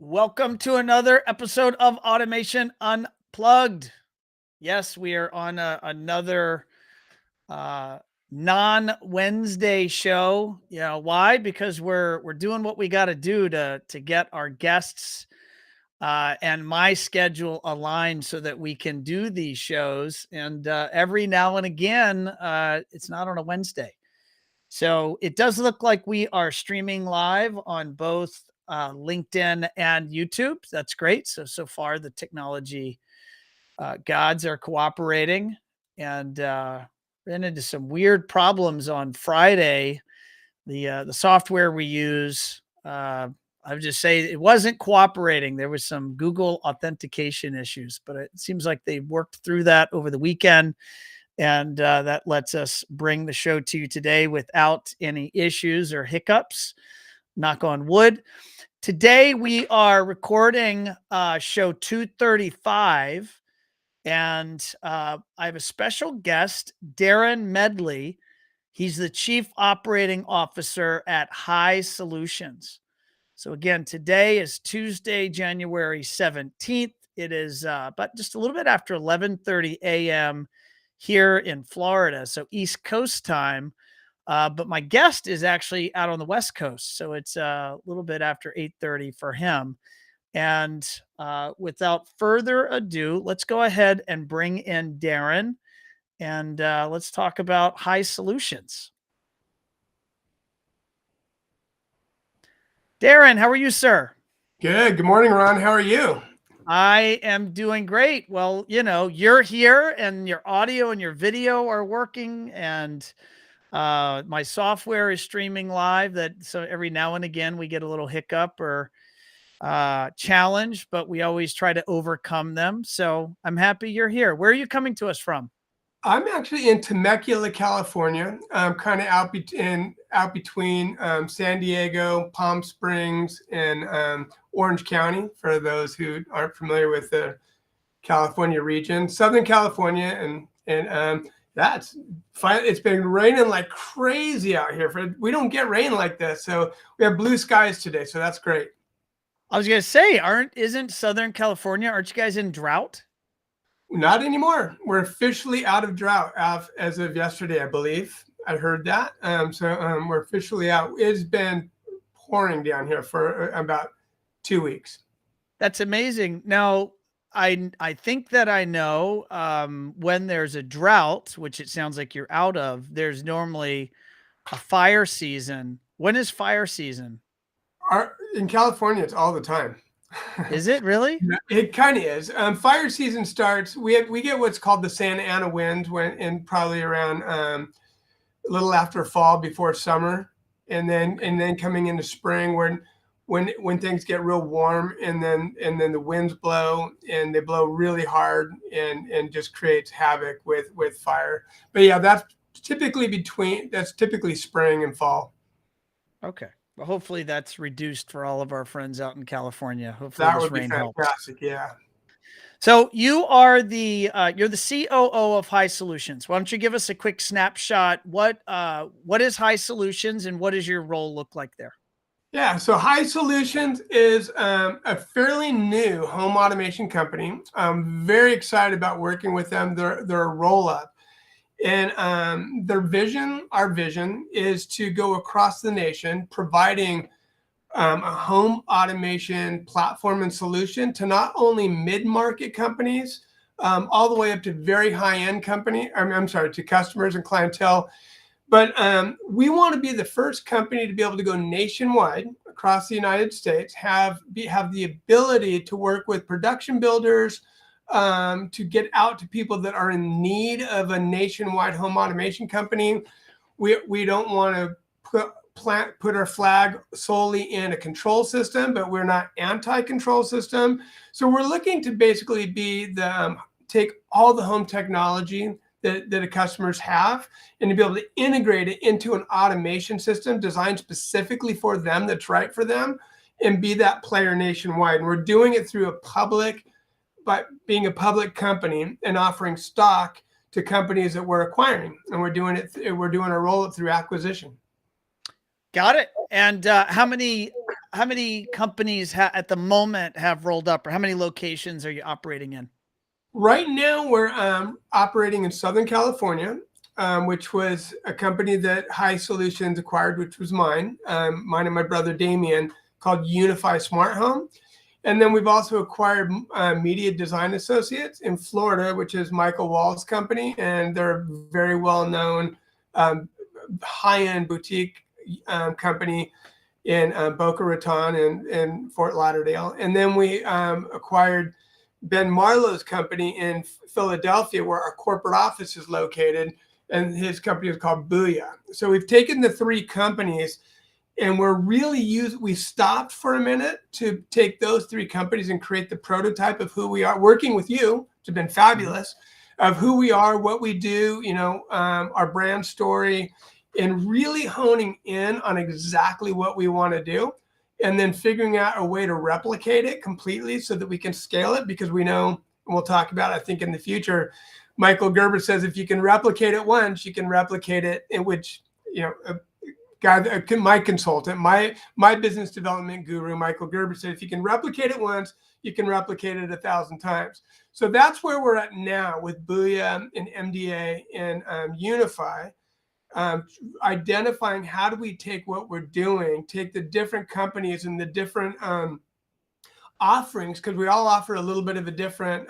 Welcome to another episode of Automation Unplugged. Yes, we are on another non-Wednesday show. You know why? Because we're doing what we got to do to get our guests and my schedule aligned so that we can do these shows. And every now and again, it's not on a Wednesday. So it does look like we are streaming live on both LinkedIn and YouTube. That's great. So far the technology gods are cooperating, and ran into some weird problems on Friday. The software we use, I would just say it wasn't cooperating. There was some Google authentication issues, but it seems like they worked through that over the weekend. And that lets us bring the show to you today without any issues or hiccups. Knock on wood. Today we are recording show 235, and I have a special guest, Darrin Medley. He's the Chief Operating Officer at High Solutions. So again, today is Tuesday, January 17th. It is about just a little bit after 11:30 a.m. here in Florida, so East Coast time. But my guest is actually out on the West Coast, so it's a little bit after 8:30 for him. And without further ado, let's go ahead and bring in Darrin, and let's talk about High Solutions. Darrin, how are you, sir? Good. Good morning, Ron. How are you? I am doing great. Well, you know, you're here and your audio and your video are working, and my software is streaming live. So every now and again we get a little hiccup or challenge, but we always try to overcome them. So I'm happy you're here. Where are you coming to us from? I'm actually in Temecula, California. I'm kind of out between San Diego, Palm Springs, and Orange County. For those who aren't familiar with the California region, Southern California, and that's fine. It's been raining like crazy out here. We don't get rain like this, so we have blue skies today. So that's great. I was gonna say, isn't Southern California? Aren't you guys in drought? Not anymore. We're officially out of drought as of yesterday, I believe. I heard that. So we're officially out. It's been pouring down here for about 2 weeks. That's amazing. Now, I think that I know when there's a drought, which it sounds like you're out of, there's normally a fire season. When is fire season? In California, it's all the time. Is it really? It kind of is. Fire season starts. We get what's called the Santa Ana wind in probably around a little after fall, before summer, and then coming into spring when things get real warm, and then the winds blow, and they blow really hard and just creates havoc with fire. But yeah, that's typically spring and fall. Okay. Well, hopefully that's reduced for all of our friends out in California. Hopefully That this would be rain fantastic. helps. Yeah. So you are you're the COO of High Solutions. Why don't you give us a quick snapshot? What is High Solutions, and what does your role look like there? Yeah, so High Solutions is a fairly new home automation company. I'm very excited about working with them. They're a roll-up. And our vision is to go across the nation, providing a home automation platform and solution to not only mid-market companies, all the way up to very high-end to customers and clientele. But we want to be the first company to be able to go nationwide across the United States, have the ability to work with production builders, to get out to people that are in need of a nationwide home automation company. We don't want to put our flag solely in a control system, but we're not anti-control system. So we're looking to basically take all the home technology that the customers have, and to be able to integrate it into an automation system designed specifically for them, that's right for them, and be that player nationwide. And we're doing it through being a public company and offering stock to companies that we're acquiring, and we're doing a roll-up through acquisition. Got it. And how many how many companies at the moment have rolled up, or how many locations are you operating in? Right now, we're operating in Southern California, which was a company that High Solutions acquired, which was mine and my brother Damien, called Unify Smart Home. And then we've also acquired Media Design Associates in Florida, which is Michael Wall's company, and they're a very well-known high-end boutique company in Boca Raton and Fort Lauderdale. And then we acquired Ben Marlowe's company in Philadelphia, where our corporate office is located, and his company is called Booyah. So we've taken the three companies, and we stopped for a minute to take those three companies and create the prototype of who we are, working with you, which has been fabulous, of who we are, what we do, our brand story, and really honing in on exactly what we want to do, and then figuring out a way to replicate it completely so that we can scale it, because we know, and we'll talk about, I think, in the future, Michael Gerber says, if you can replicate it once, you can replicate it, in which, my consultant, my business development guru, Michael Gerber, said, if you can replicate it once, you can replicate it 1,000 times. So that's where we're at now with Booyah and MDA and Unify. Identifying how do we take what we're doing, take the different companies and the different offerings, because we all offer a little bit of a different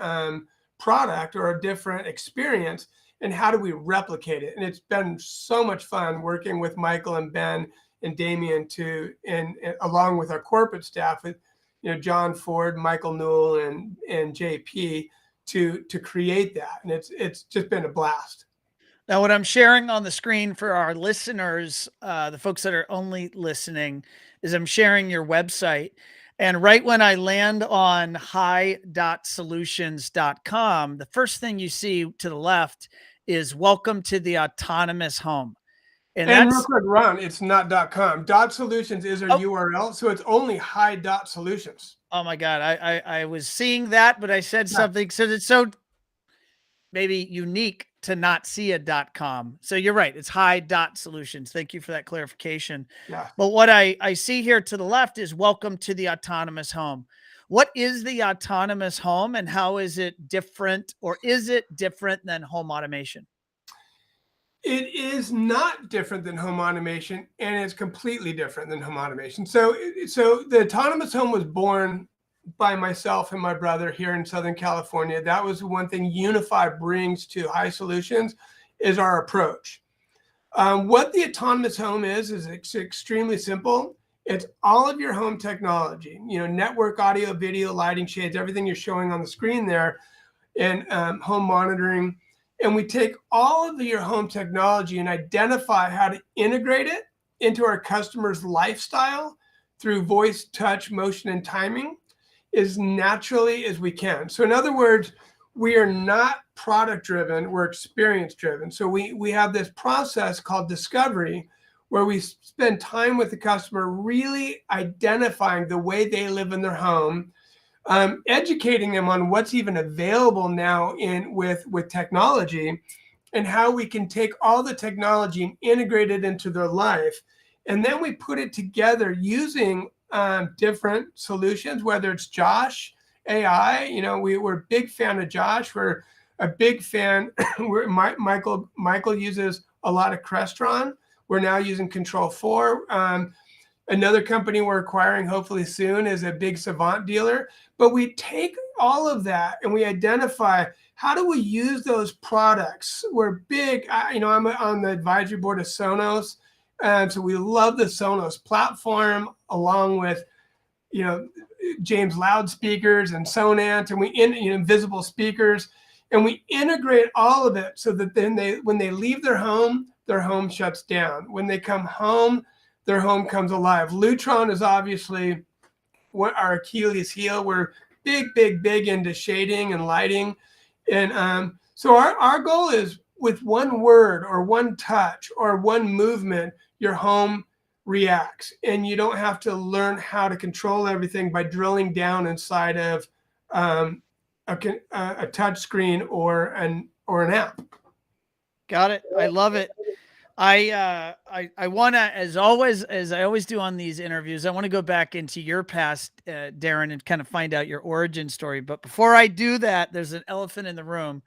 product or a different experience, and how do we replicate it? And it's been so much fun working with Michael and Ben and Damien and along with our corporate staff, with John Ford, Michael Newell, and JP to create that. And it's just been a blast. Now, what I'm sharing on the screen for our listeners, the folks that are only listening, is I'm sharing your website. And right when I land on high.solutions.com, the first thing you see to the left is welcome to the autonomous home. And real quick, Ron, it's not .com. .solutions is our URL, so it's only high.solutions. Oh my God. I was seeing that, but I said something, so it's so maybe unique to not see a .com. So you're right. It's high.solutions. Thank you for that clarification. Yeah. But what I see here to the left is welcome to the autonomous home. What is the autonomous home, and how is it different, or is it different than home automation? It is not different than home automation, and it's completely different than home automation. So the autonomous home was born by myself and my brother here in Southern California. That was one thing Unify brings to High Solutions, is our approach. What the autonomous home is it's extremely simple. It's all of your home technology, network, audio, video, lighting, shades, everything you're showing on the screen there, and home monitoring. And we take all of your home technology and identify how to integrate it into our customers' lifestyle through voice, touch, motion, and timing as naturally as we can. So in other words, we are not product driven, we're experience driven. So we have this process called discovery, where we spend time with the customer, really identifying the way they live in their home, educating them on what's even available now with technology, and how we can take all the technology and integrate it into their life. And then we put it together using different solutions, whether it's Josh AI. We're a big fan of Josh. We're a big fan. Michael uses a lot of Crestron. We're now using Control 4. Another company we're acquiring hopefully soon is a big Savant dealer. But we take all of that and we identify, how do we use those products? We're big, I'm on the advisory board of Sonos. And so we love the Sonos platform, along with, James loudspeakers and Sonant, and we invisible speakers, and we integrate all of it so that then when they leave their home shuts down. When they come home, their home comes alive. Lutron is obviously what our Achilles heel. We're big into shading and lighting. And so our goal is, with one word or one touch or one movement, your home reacts, and you don't have to learn how to control everything by drilling down inside of a touch screen or an app. Got it. I love it. I want to, as always, as I always do on these interviews, I want to go back into your past, Darrin, and kind of find out your origin story. But before I do that, there's an elephant in the room,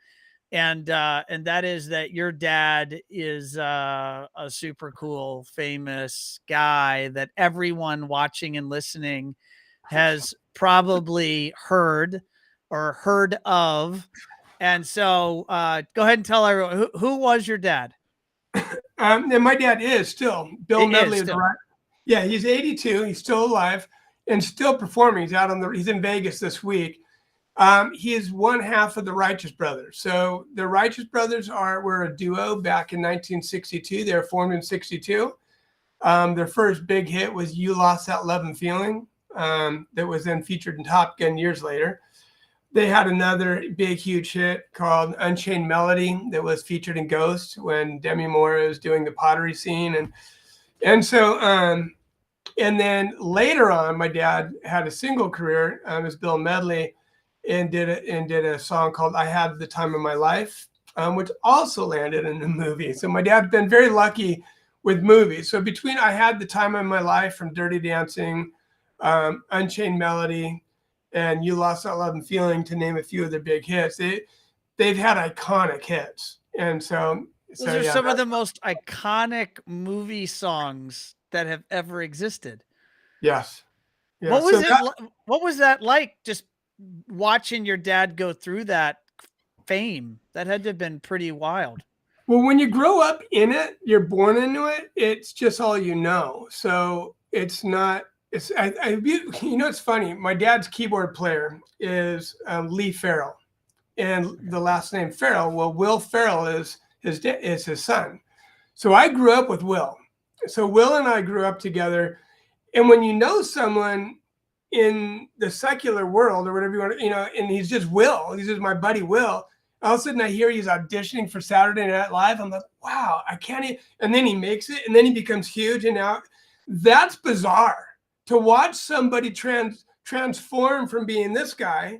and that is that your dad is a super cool, famous guy that everyone watching and listening has probably heard or heard of. And so, go ahead and tell everyone who was your dad. And my dad is still Bill It Medley is is still. right. Yeah, he's 82. He's still alive and still performing. He's in Vegas this week. He is one half of the Righteous Brothers. So the Righteous Brothers were a duo back in 1962. They were formed in 62. Their first big hit was "You Lost That Love and Feeling," that was then featured in Top Gun years later. They had another big, huge hit called "Unchained Melody" that was featured in Ghost when Demi Moore is doing the pottery scene, and so and then later on, my dad had a single career as Bill Medley, and did a song called "I Had the Time of My Life," which also landed in the movie. So my dad's been very lucky with movies. So between "I Had the Time of My Life" from Dirty Dancing, "Unchained Melody," and "You Lost That Love and Feeling," to name a few of their big hits, they've had iconic hits. And Those are some of the most iconic movie songs that have ever existed. Yes. Yeah. What was what was that like, just watching your dad go through that fame? That had to have been pretty wild. Well, when you grow up in it, you're born into it. It's just all you know. So it's not. It's it's funny. My dad's keyboard player is Lee Farrell, and the last name Farrell. Well, Will Farrell is his son. So I grew up with Will. So Will and I grew up together. And when you know someone in the secular world or whatever you want to, and he's just Will, he's just my buddy Will. All of a sudden I hear he's auditioning for Saturday Night Live. I'm like, wow, I can't. And then he makes it, and then he becomes huge. And now that's bizarre to watch somebody transform from being this guy,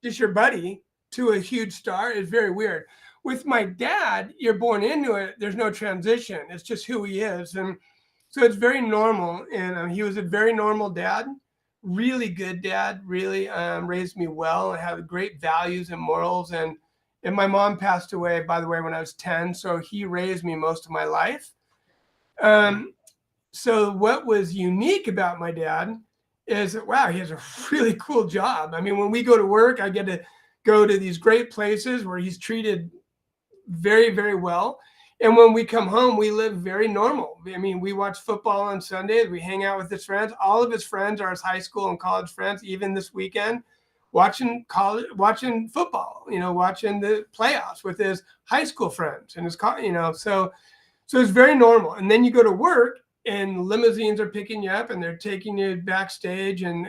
just your buddy, to a huge star is very weird. With my dad, you're born into it. There's no transition. It's just who he is. And so it's very normal. And he was a very normal dad, really good dad, really raised me well and had great values and morals. And my mom passed away, by the way, when I was 10. So he raised me most of my life. So what was unique about my dad is that, wow, he has a really cool job. I mean, when we go to work, I get to go to these great places where he's treated very, very well. And when we come home, we live very normal. I mean, we watch football on Sundays. We hang out with his friends. All of his friends are his high school and college friends, even this weekend, watching football, watching the playoffs with his high school friends and his, so it's very normal. And then you go to work and limousines are picking you up and they're taking you backstage and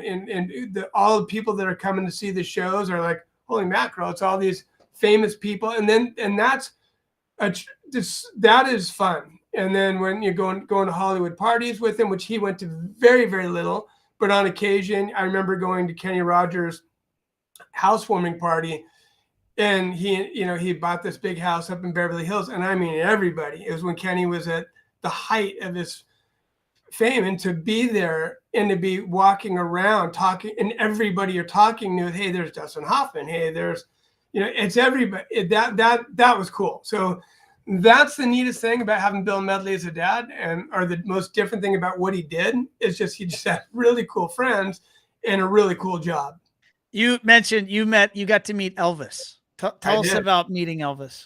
all the people that are coming to see the shows are like, holy mackerel, it's all these famous people. And that is fun. And then when you're going to Hollywood parties with him, which he went to very, very little, but on occasion, I remember going to Kenny Rogers' housewarming party, and he bought this big house up in Beverly Hills. And I mean, everybody, it was when Kenny was at the height of his fame, and to be there and to be walking around talking, and everybody you're talking to, hey, there's Dustin Hoffman. Hey, there's, it's everybody. That was cool. So that's the neatest thing about having Bill Medley as a dad, or the most different thing about what he did is he just had really cool friends and a really cool job. You mentioned you got to meet Elvis. Tell us about meeting Elvis.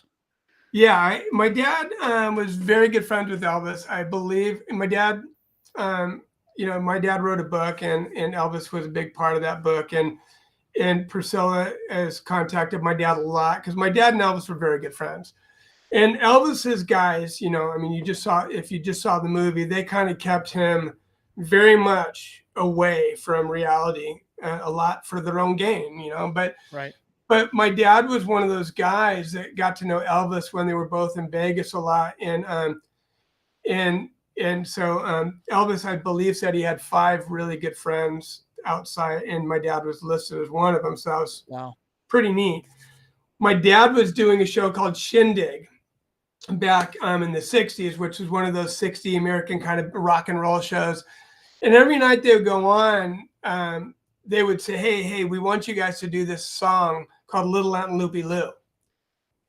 Yeah, my dad was very good friends with Elvis, I believe. And my dad, my dad wrote a book, and Elvis was a big part of that book. And Priscilla has contacted my dad a lot because my dad and Elvis were very good friends. And Elvis's guys, if you just saw the movie, they kind of kept him very much away from reality, a lot for their own gain, but right. But my dad was one of those guys that got to know Elvis when they were both in Vegas a lot. And so Elvis, I believe, said he had 5 really good friends outside, and my dad was listed as one of them. So that was pretty neat. My dad was doing a show called Shindig, back in the 60s, which was one of those 60 American kind of rock and roll shows. And every night they would go on, they would say, hey, we want you guys to do this song called Little Aunt Loopy Lou.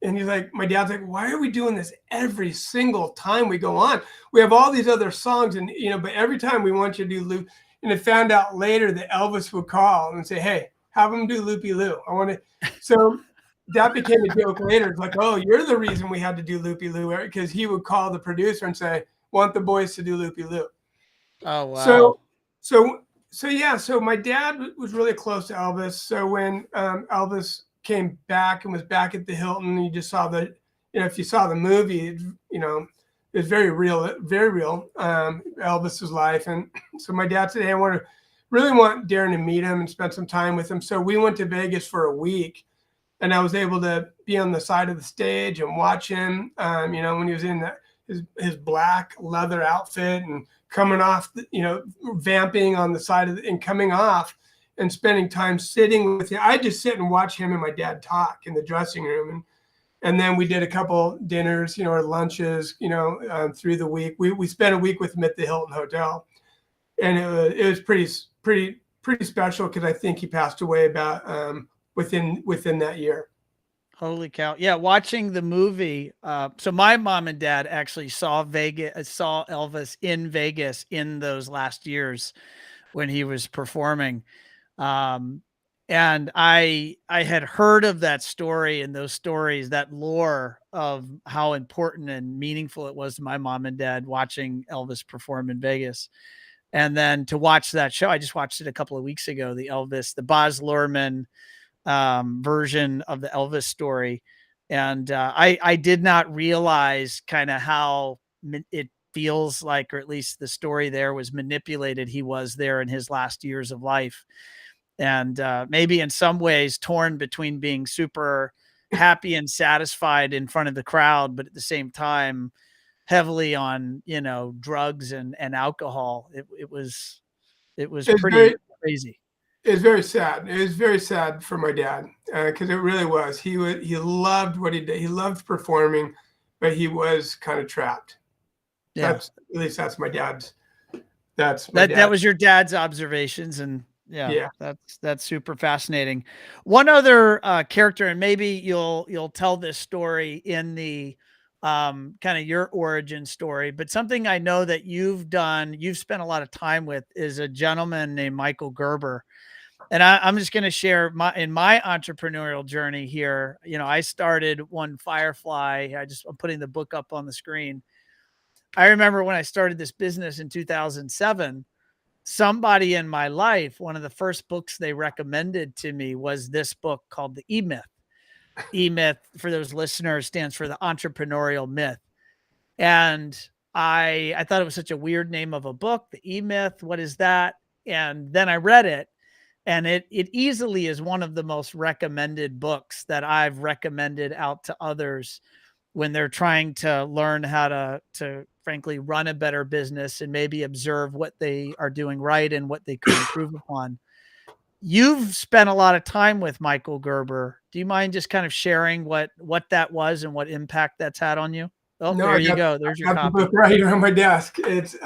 And he's like, my dad's like, why are we doing this every single time we go on? We have all these other songs, and but every time we want you to do Loop. And I found out later that Elvis would call and say, hey, have him do Loopy Lou. I want to. So that became a joke later. It's like, oh, you're the reason we had to do Loopy Lou, because he would call the producer and say, want the boys to do Loopy Lou. Oh, wow. So my dad was really close to Elvis. So when Elvis came back and was back at the Hilton, you just saw if you saw the movie, it's very real, Elvis's life. And so my dad said, hey, I really want Darrin to meet him and spend some time with him. So we went to Vegas for a week, and I was able to be on the side of the stage and watch him, when he was in his black leather outfit and coming off, vamping on the side and coming off and spending time sitting with him. I just sit and watch him and my dad talk in the dressing room. And then we did a couple dinners, or lunches, through the week. We spent a week with him at the Hilton Hotel. And it was pretty special, because I think he passed away about within that year. Holy cow. Yeah, watching the movie. So my mom and dad actually saw Elvis in Vegas in those last years when he was performing. And I had heard of that story and those stories, that lore of how important and meaningful it was to my mom and dad watching Elvis perform in Vegas. And then to watch that show, I just watched it a couple of weeks ago, the Baz Luhrmann version of the Elvis story. And I did not realize kind of how it feels like, or at least the story there was manipulated. He was there in his last years of life. And maybe in some ways torn between being super happy and satisfied in front of the crowd, but at the same time, heavily on, drugs and alcohol. It was pretty crazy. It's very sad. It was very sad for my dad, because it really was. He loved what he did. He loved performing, but he was kind of trapped. Yeah. At least that's my dad's. That was your dad's observations, and yeah. That's super fascinating. One other character, and maybe you'll tell this story in the kind of your origin story, but something I know that you've spent a lot of time with, is a gentleman named Michael Gerber. And I'm just going to share in my entrepreneurial journey here. I started One Firefly. I'm putting the book up on the screen. I remember when I started this business in 2007, somebody in my life, one of the first books they recommended to me was this book called The E-Myth. E-Myth, for those listeners, stands for the entrepreneurial myth. And I thought it was such a weird name of a book, The E-Myth. What is that? And then I read it. And it easily is one of the most recommended books that I've recommended out to others when they're trying to learn how to frankly run a better business and maybe observe what they are doing right and what they could improve upon. You've spent a lot of time with Michael Gerber. Do you mind just kind of sharing what that was and what impact that's had on you? Oh, no, there you go. There's your copy. The book right here on my desk. It's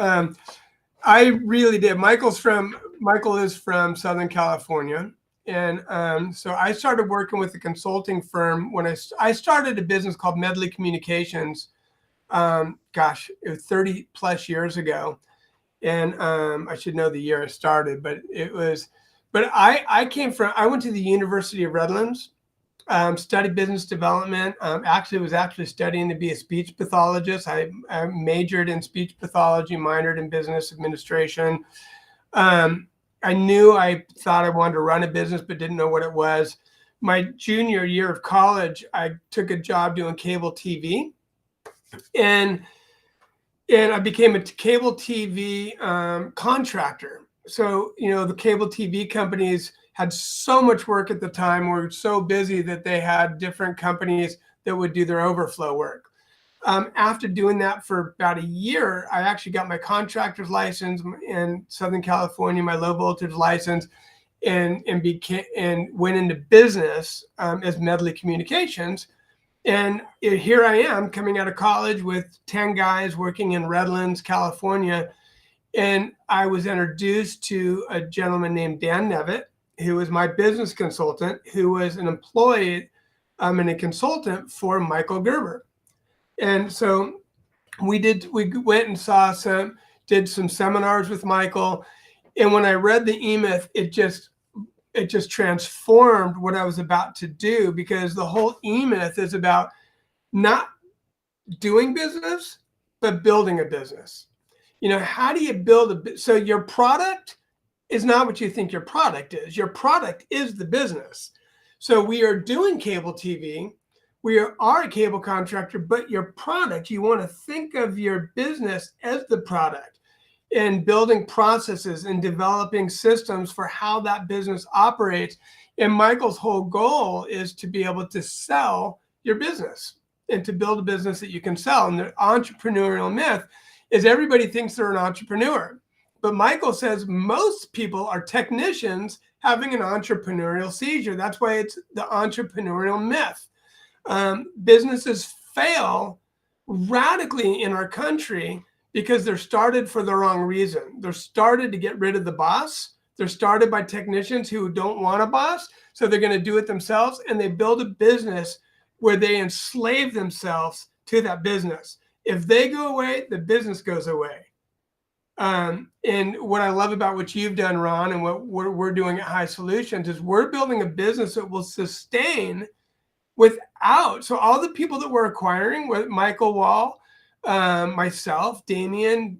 I really did. Michael is from Southern California. And so I started working with a consulting firm when I started a business called Medley Communications. It was 30 plus years ago. And I should know the year I started, but I went to the University of Redlands, studied business development. Was actually studying to be a speech pathologist. I majored in speech pathology, minored in business administration. I thought I wanted to run a business, but didn't know what it was. My junior year of college, I took a job doing cable TV, and I became a cable TV contractor. So, the cable TV companies had so much work at the time, were so busy that they had different companies that would do their overflow work. After doing that for about a year, I actually got my contractor's license in Southern California, my low voltage license, and went into business as Medley Communications. And here I am coming out of college with 10 guys working in Redlands, California. And I was introduced to a gentleman named Dan Nevitt, who was my business consultant, who was an employee and a consultant for Michael Gerber. And so we went and did some seminars with Michael. And when I read the E-Myth, it just transformed what I was about to do, because the whole E-Myth is about not doing business, but building a business. How do you build so your product is not what you think your product is. Your product is the business. So we are doing cable TV. We are a cable contractor, but your product, you want to think of your business as the product, and building processes and developing systems for how that business operates. And Michael's whole goal is to be able to sell your business and to build a business that you can sell. And the entrepreneurial myth is everybody thinks they're an entrepreneur. But Michael says most people are technicians having an entrepreneurial seizure. That's why it's the entrepreneurial myth. Businesses fail radically in our country because they're started for the wrong reason. They're started to get rid of the boss. They're started by technicians who don't want a boss, so they're going to do it themselves, and they build a business where they enslave themselves to that business. If they go away, the business goes away. And what I love about what you've done, Ron, and what we're doing at High Solutions is we're building a business that will sustain without. So all the people that we're acquiring, with Michael Wall, myself, Damien,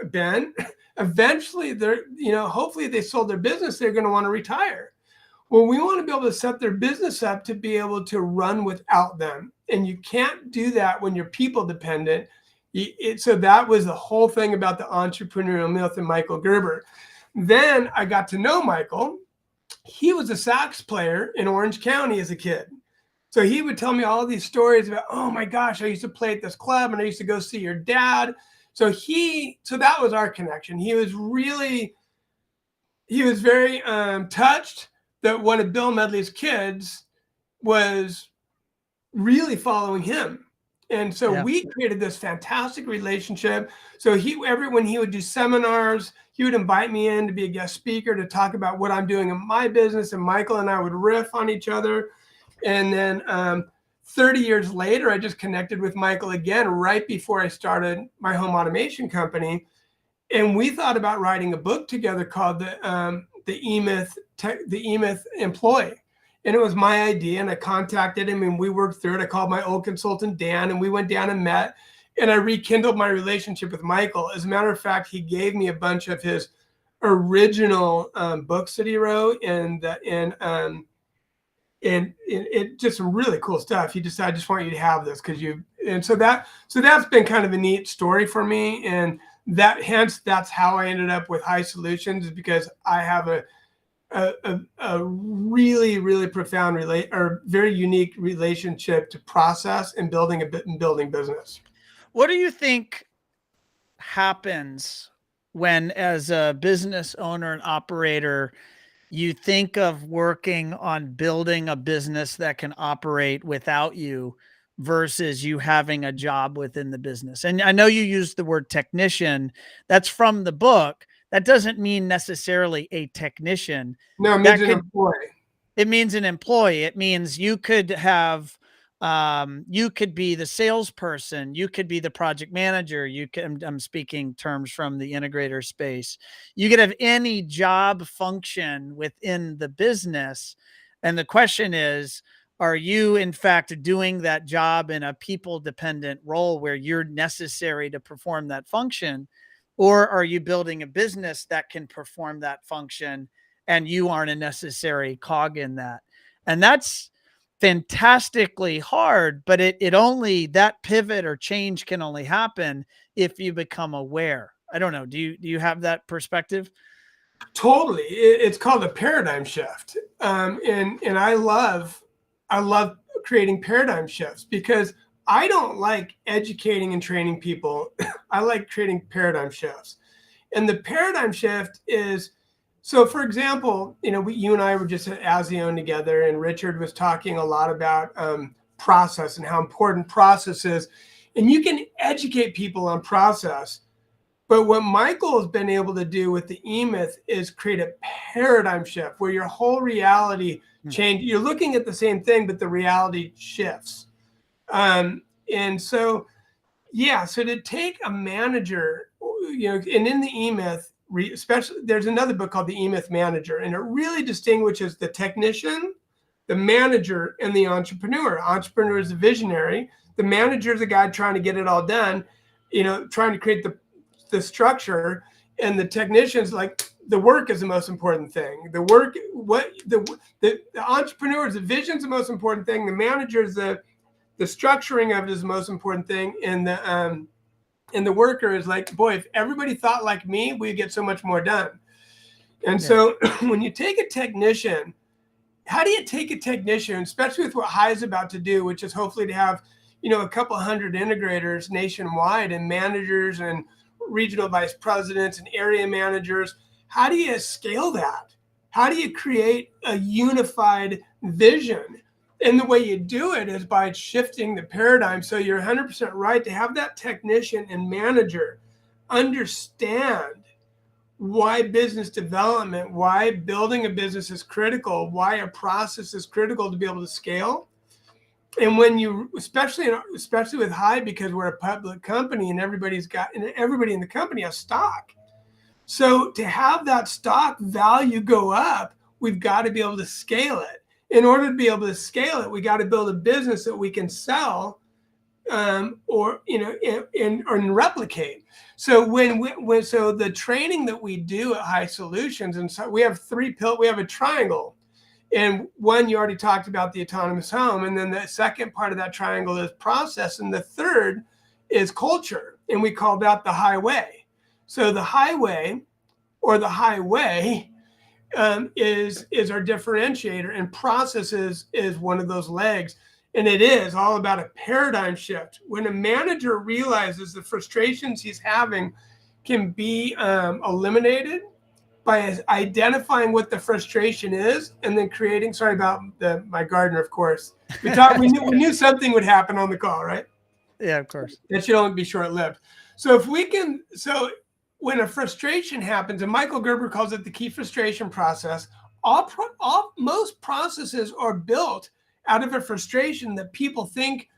Ben, eventually they're, hopefully they sold their business, they're going to want to retire. Well, we want to be able to set their business up to be able to run without them. And you can't do that when you're people dependent. So that was the whole thing about the entrepreneurial myth and Michael Gerber. Then I got to know Michael. He was a sax player in Orange County as a kid. So he would tell me all these stories about, oh my gosh, I used to play at this club and I used to go see your dad. So that was our connection. He was very touched that one of Bill Medley's kids was really following him. And so we created this fantastic relationship. So when he would do seminars, he would invite me in to be a guest speaker to talk about what I'm doing in my business, and Michael and I would riff on each other. And then 30 years later, I just connected with Michael again right before I started my home automation company. And we thought about writing a book together called the E-Myth Employee. And it was my idea, and I contacted him and we worked through it. I called my old consultant, Dan, and we went down and met, and I rekindled my relationship with Michael. As a matter of fact, he gave me a bunch of his original books that he wrote, and it just some really cool stuff. He just said, I just want you to have this so that's been kind of a neat story for me. And that's how I ended up with High Solutions, is because I have a really, really profound very unique relationship to process and building business. What do you think happens when, as a business owner and operator, you think of working on building a business that can operate without you versus you having a job within the business? And I know you used the word technician. That's from the book. That doesn't mean necessarily a technician. No, it means an employee. It means an employee. It means you could have, you could be the salesperson. You could be the project manager. I'm speaking terms from the integrator space. You could have any job function within the business. And the question is, are you in fact doing that job in a people dependent role where you're necessary to perform that function? Or are you building a business that can perform that function and you aren't a necessary cog in that? And that's fantastically hard, but that pivot or change can only happen if you become aware. I don't know. Do you have that perspective? Totally. It's called a paradigm shift. And I love creating paradigm shifts, because I don't like educating and training people. I like creating paradigm shifts. And the paradigm shift is, so for example, you and I were just at ASION together, and Richard was talking a lot about process and how important process is. And you can educate people on process. But what Michael has been able to do with the eMyth is create a paradigm shift where your whole reality change. You're looking at the same thing, but the reality shifts. And so, yeah, so to take a manager, and in the eMyth, especially, there's another book called the eMyth Manager, and it really distinguishes the technician, the manager, and the entrepreneur. Entrepreneur is the visionary. The manager is the guy trying to get it all done, trying to create the structure, and the technician's like, the work is the most important thing. The work, the entrepreneur is the vision's the most important thing. The manager is the structuring of it is the most important thing. And the worker is like, boy, if everybody thought like me, we'd get so much more done. And so when you take a technician, how do you take a technician, especially with what High is about to do, which is hopefully to have, a couple hundred integrators nationwide and managers and regional vice presidents and area managers? How do you scale that? How do you create a unified vision? And the way you do it is by shifting the paradigm. So you're 100% right to have that technician and manager understand why business development, why building a business is critical, why a process is critical to be able to scale. And when you, especially with High, because we're a public company and everybody in the company has stock. So to have that stock value go up, we've got to be able to scale it. In order to be able to scale it, we got to build a business that we can sell, or replicate. So so the training that we do at High Solutions, and so we have we have a triangle, and one, you already talked about, the autonomous home, and then the second part of that triangle is process, and the third is culture, and we call that the highway. So the highway, or the highway, is our differentiator, and process is one of those legs. And it is all about a paradigm shift. When a manager realizes the frustrations he's having can be eliminated by identifying what the frustration is, and then creating, sorry about my gardener, of course. We knew something would happen on the call, right? Yeah, of course. That should only be short-lived. So when a frustration happens, and Michael Gerber calls it the key frustration process, most processes are built out of a frustration that people think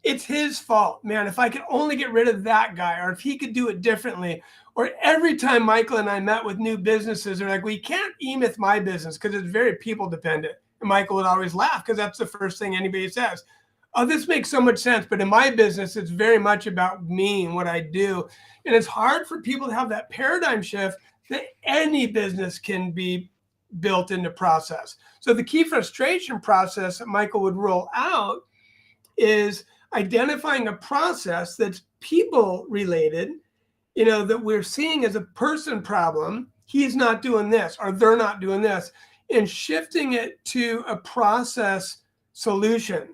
it's his fault. Man, if I could only get rid of that guy, or if he could do it differently. Or every time Michael and I met with new businesses, they're like, we can't eMyth my business because it's very people dependent. And Michael would always laugh because that's the first thing anybody says. Oh, this makes so much sense. But in my business, it's very much about me and what I do. And it's hard for people to have that paradigm shift that any business can be built into process. So the key frustration process that Michael would roll out is identifying a process that's people related, that we're seeing as a person problem. He's not doing this, or they're not doing this, and shifting it to a process solution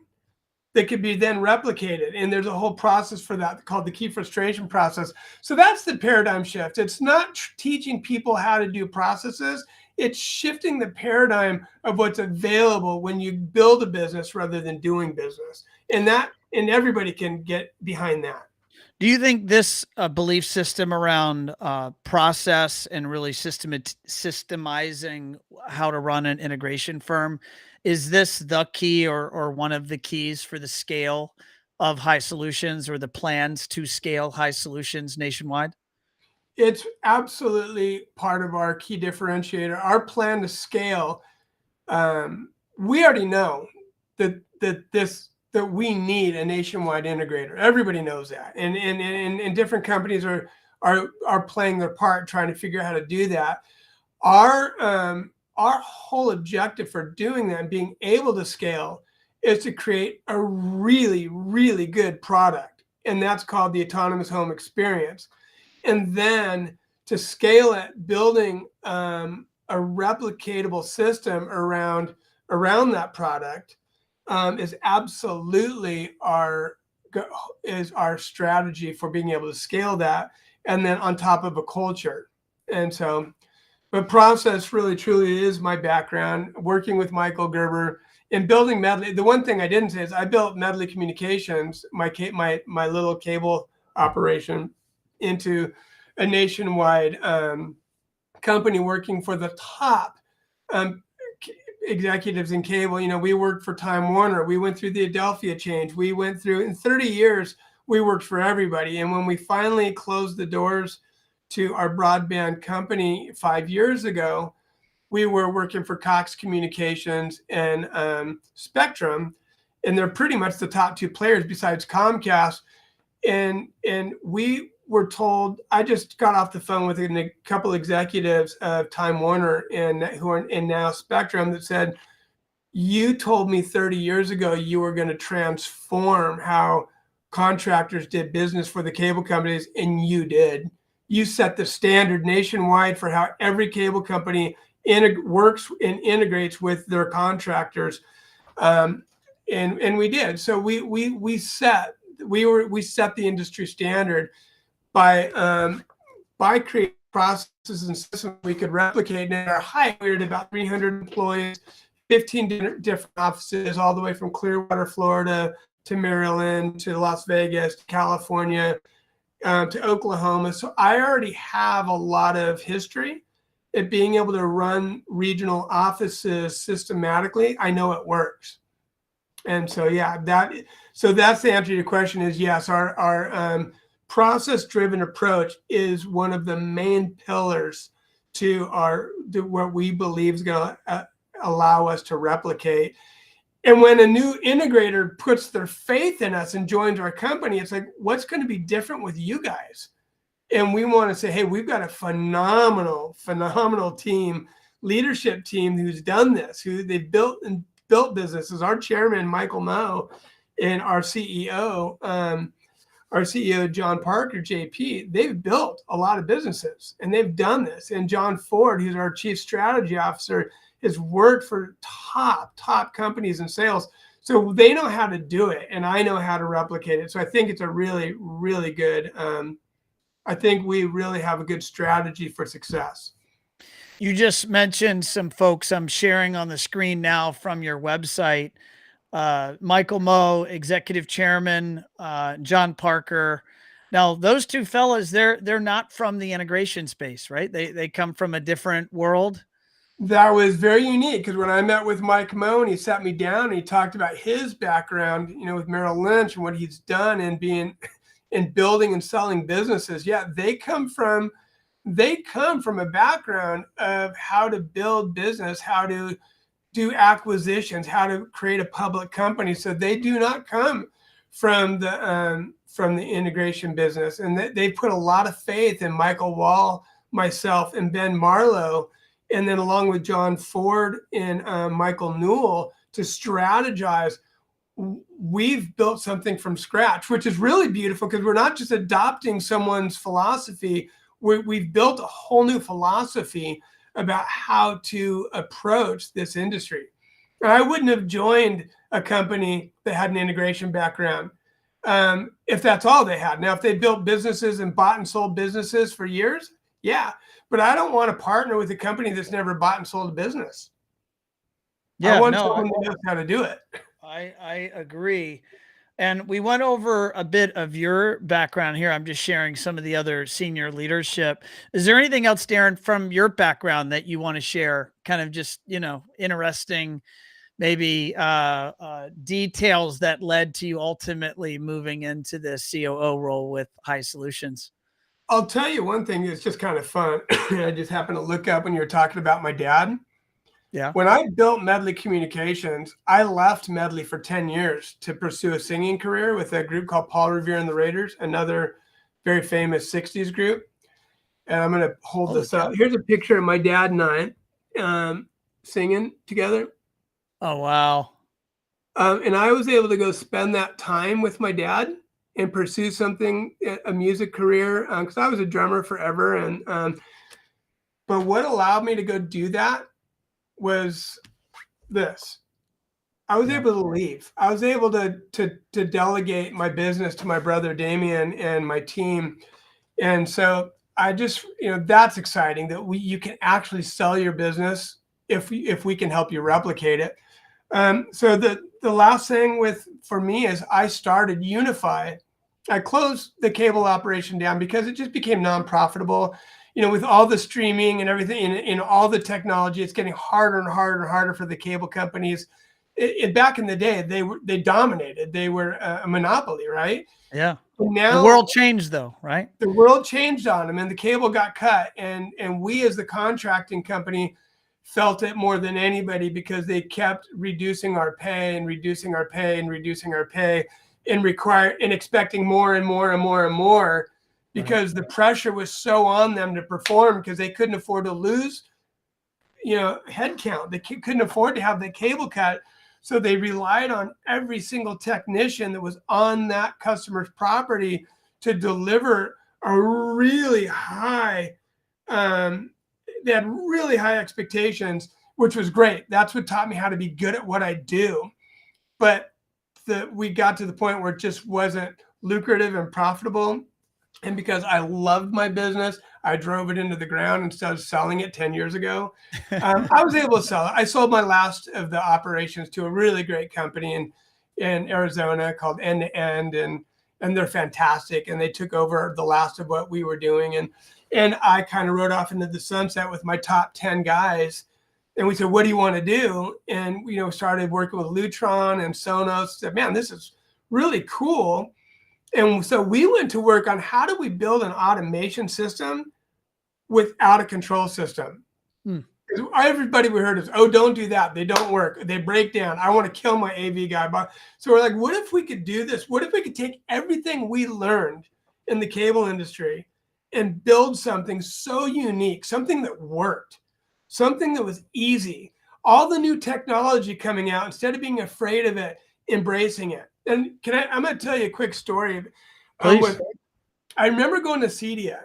that could be then replicated. And there's a whole process for that called the key frustration process. So that's the paradigm shift. It's not teaching people how to do processes. It's shifting the paradigm of what's available when you build a business rather than doing business. And everybody can get behind that. Do you think this belief system around process and really systemizing how to run an integration firm, is this the key or one of the keys for the scale of High Solutions, or the plans to scale High Solutions nationwide? It's absolutely part of our key differentiator. Our plan to scale, we already know that we need a nationwide integrator. Everybody knows that, and different companies are playing their part trying to figure out how to do that. Our whole objective for doing that and being able to scale is to create a really, really good product, and that's called the autonomous home experience. And then to scale it, building a replicatable system around that product is absolutely our strategy for being able to scale that, and then on top of a culture. And so, but process really truly is my background. Working with Michael Gerber in building Medley, the one thing I didn't say is I built Medley Communications, my little cable operation, into a nationwide company working for the top um, executives in cable. You know, we worked for Time Warner. We went through the Adelphia change. We went through, in 30 years, we worked for everybody. And when we finally closed the doors to our broadband company 5 years ago, we were working for Cox Communications and Spectrum, and they're pretty much the top two players besides Comcast. And we were told, I just got off the phone with a couple executives of Time Warner and who are in now Spectrum that said, you told me 30 years ago you were going to transform how contractors did business for the cable companies, and you did. You set the standard nationwide for how every cable company works and integrates with their contractors, and we did. So we set the industry standard by creating processes and systems we could replicate. And at our height, we were at about 300 employees, 15 different offices, all the way from Clearwater, Florida, to Maryland, to Las Vegas, to California, to Oklahoma. So I already have a lot of history at being able to run regional offices systematically. I know it works. And so, yeah, that's the answer to your question is yes, our process-driven approach is one of the main pillars to what we believe is going to allow us to replicate. And when a new integrator puts their faith in us and joins our company, it's like, what's going to be different with you guys? And we want to say, hey, we've got a phenomenal team, leadership team who's done this, who they've built businesses. Our chairman, Michael Moe, and our CEO, John Parker, JP, they've built a lot of businesses and they've done this. And John Ford, who's our chief strategy officer, has worked for top companies in sales. So they know how to do it and I know how to replicate it. So I think it's a really, really good, I think we really have a good strategy for success. You just mentioned some folks I'm sharing on the screen now from your website. Michael Moe, executive chairman, John Parker. Now, those two fellas, they're not from the integration space, right? They come from a different world. That was very unique because when I met with Mike Moe and he sat me down and he talked about his background, you know, with Merrill Lynch and what he's done and being in building and selling businesses. Yeah, they come from a background of how to build business, how to do acquisitions, how to create a public company. So they do not come from the integration business, and they put a lot of faith in Michael Wall, myself, and Ben Marlowe, and then along with John Ford and Michael Newell to strategize. We've built something from scratch, which is really beautiful because we're not just adopting someone's philosophy. We've built a whole new philosophy about how to approach this industry. I wouldn't have joined a company that had an integration background if that's all they had. Now, if they built businesses and bought and sold businesses for years, yeah. But I don't want to partner with a company that's never bought and sold a business. Yeah, I want someone that knows how to do it. I agree. And we went over a bit of your background here. I'm just sharing some of the other senior leadership. Is there anything else, Darrin, from your background that you want to share? Kind of just, you know, interesting, maybe details that led to you ultimately moving into the COO role with High Solutions? I'll tell you one thing that's just kind of fun. I just happened to look up when you were talking about my dad. Yeah. When I built Medley Communications, I left Medley for 10 years to pursue a singing career with a group called Paul Revere and the Raiders, another very famous 60s group. And I'm going to hold this up. Here's a picture of my dad and I singing together. Oh, wow. And I was able to go spend that time with my dad and pursue something, a music career, because I was a drummer forever. And but what allowed me to go do that was this. I was able to leave. I was able to delegate my business to my brother Damien and my team. And so I just, you know, that's exciting that you can actually sell your business if we can help you replicate it. So the last thing for me is I started Unify. I closed the cable operation down because it just became non-profitable. With all the streaming and everything, in all the technology, it's getting harder and harder and harder for the cable companies. Back in the day, they dominated. They were a monopoly, right? Yeah. And The now world changed though, right? the world changed on them, and the cable got cut. And we, as the contracting company, felt it more than anybody because they kept reducing our pay and reducing our pay and reducing our pay and expecting more and more and more and more, because the pressure was so on them to perform, because they couldn't afford to lose headcount. They couldn't afford to have the cable cut. So they relied on every single technician that was on that customer's property to deliver a really high, they had really high expectations, which was great. That's what taught me how to be good at what I do. But we got to the point where it just wasn't lucrative and profitable. And because I loved my business, I drove it into the ground instead of selling it 10 years ago. I was able to sell it. I sold my last of the operations to a really great company in Arizona called End to End, and they're fantastic. And they took over the last of what we were doing. And I kind of rode off into the sunset with my top 10 guys. And we said, what do you want to do? And started working with Lutron and Sonos. Said, man, this is really cool. And so we went to work on how do we build an automation system without a control system. Because everybody we heard is, oh, don't do that. They don't work. They break down. I want to kill my AV guy. So we're like, what if we could do this? What if we could take everything we learned in the cable industry and build something so unique, something that worked, something that was easy, all the new technology coming out, instead of being afraid of it, embracing it. And I'm going to tell you a quick story. I remember going to CEDIA,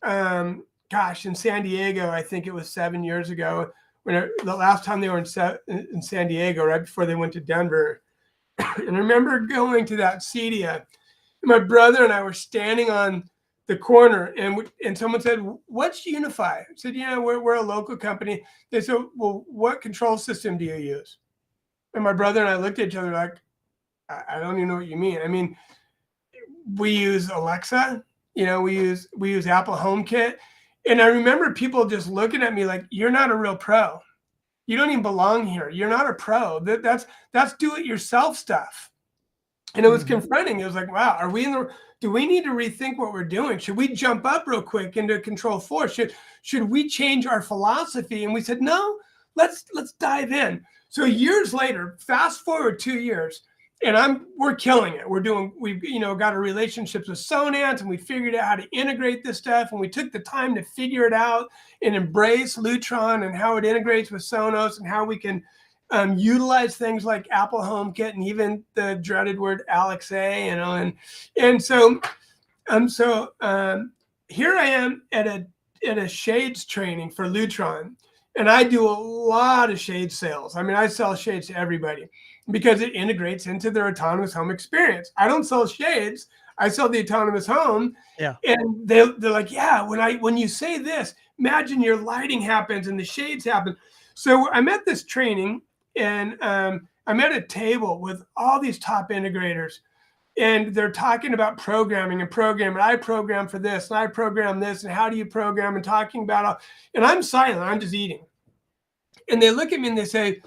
in San Diego. I think it was 7 years ago, the last time they were in San Diego, right before they went to Denver. And I remember going to that CEDIA. My brother and I were standing on the corner, and someone said, "What's Unify?" I said, we're a local company. They said, "Well, what control system do you use?" And my brother and I looked at each other like, I don't even know what you mean. I mean, we use Alexa, we use Apple HomeKit. And I remember people just looking at me like, you're not a real pro. You don't even belong here. You're not a pro. That's do-it-yourself stuff. And it was confronting. It was like, wow, do we need to rethink what we're doing? Should we jump up real quick into Control 4? Should we change our philosophy? And we said, no, let's dive in. So years later, fast forward 2 years, and we're killing it. We've got our relationships with Sonance, and we figured out how to integrate this stuff, and we took the time to figure it out and embrace Lutron and how it integrates with Sonos and how we can utilize things like Apple HomeKit and even the dreaded word Alexa, and so here I am at a shades training for Lutron, and I do a lot of shade sales. I mean, I sell shades to everybody because it integrates into their autonomous home experience. I don't sell shades. I sell the autonomous home. Yeah. And they're like, yeah, when you say this, imagine your lighting happens and the shades happen. So I'm at this training, and I'm at a table with all these top integrators, and they're talking about programming. I program for this, and I program this, and how do you program, and talking about all, and I'm silent. I'm just eating. And they look at me and they say,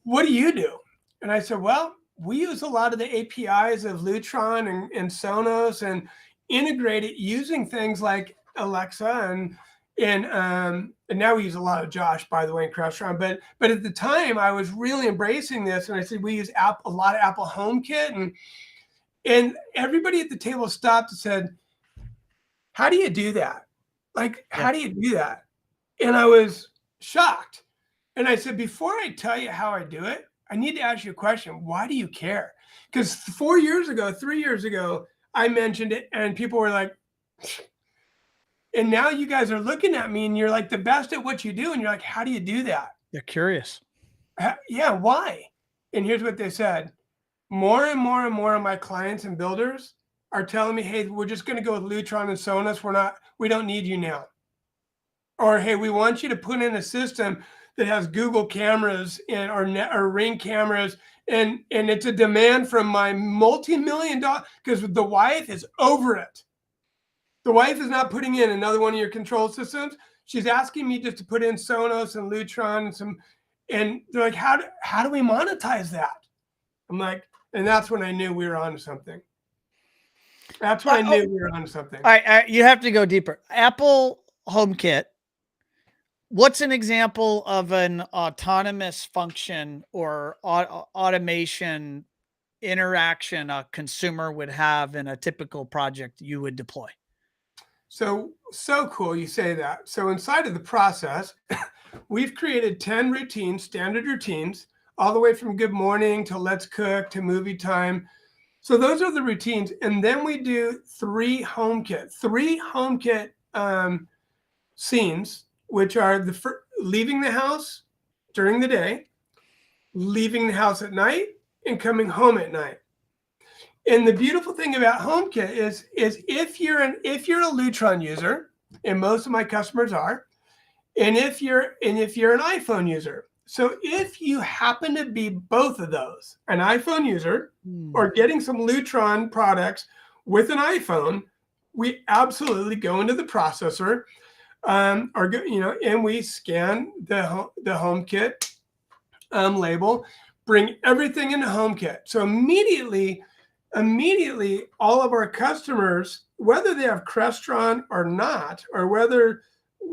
what do you do? And I said, well, we use a lot of the APIs of Lutron and Sonos and integrate it using things like Alexa and now we use a lot of Josh, by the way, in Crestron. But at the time, I was really embracing this, and I said we use a lot of Apple HomeKit, and everybody at the table stopped and said, "How do you do that? Like, how do you do that?" And I was shocked. And I said, before I tell you how I do it, I need to ask you a question. Why do you care? Because 3 years ago, I mentioned it, and people were like, and now you guys are looking at me, and you're like the best at what you do. And you're like, how do you do that? They're curious. Yeah, why? And here's what they said. More and more and more of my clients and builders are telling me, hey, we're just going to go with Lutron and Sonos. We don't need you now. Or, hey, we want you to put in a system that has Google cameras and or Ring cameras, and it's a demand from my multi-million-dollar, because the wife is over it. The wife is not putting in another one of your control systems. She's asking me just to put in Sonos and Lutron and they're like, how do we monetize that? I'm like, and that's when I knew we were onto something. That's when I knew we were onto something. All right, you have to go deeper. Apple HomeKit. What's an example of an autonomous function or automation interaction a consumer would have in a typical project you would deploy? So cool you say that. So inside of the process, we've created 10 routines, standard routines, all the way from good morning to let's cook to movie time. So those are the routines. And then we do 3 HomeKit scenes, which are leaving the house during the day, leaving the house at night, and coming home at night. And the beautiful thing about HomeKit is if you're a Lutron user, and most of my customers are, and if you're an iPhone user. So if you happen to be both of those, an iPhone user or getting some Lutron products with an iPhone, we absolutely go into the processor, and we scan the HomeKit label, bring everything into HomeKit. So immediately, all of our customers, whether they have Crestron or not, or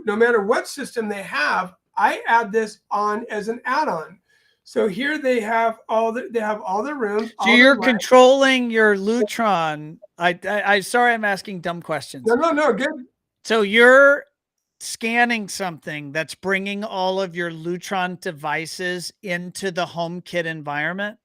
no matter what system they have, I add this on as an add-on. So here they have all their rooms. So you're controlling your Lutron. I sorry, I'm asking dumb questions. No, good. So you're scanning something that's bringing all of your Lutron devices into the HomeKit environment?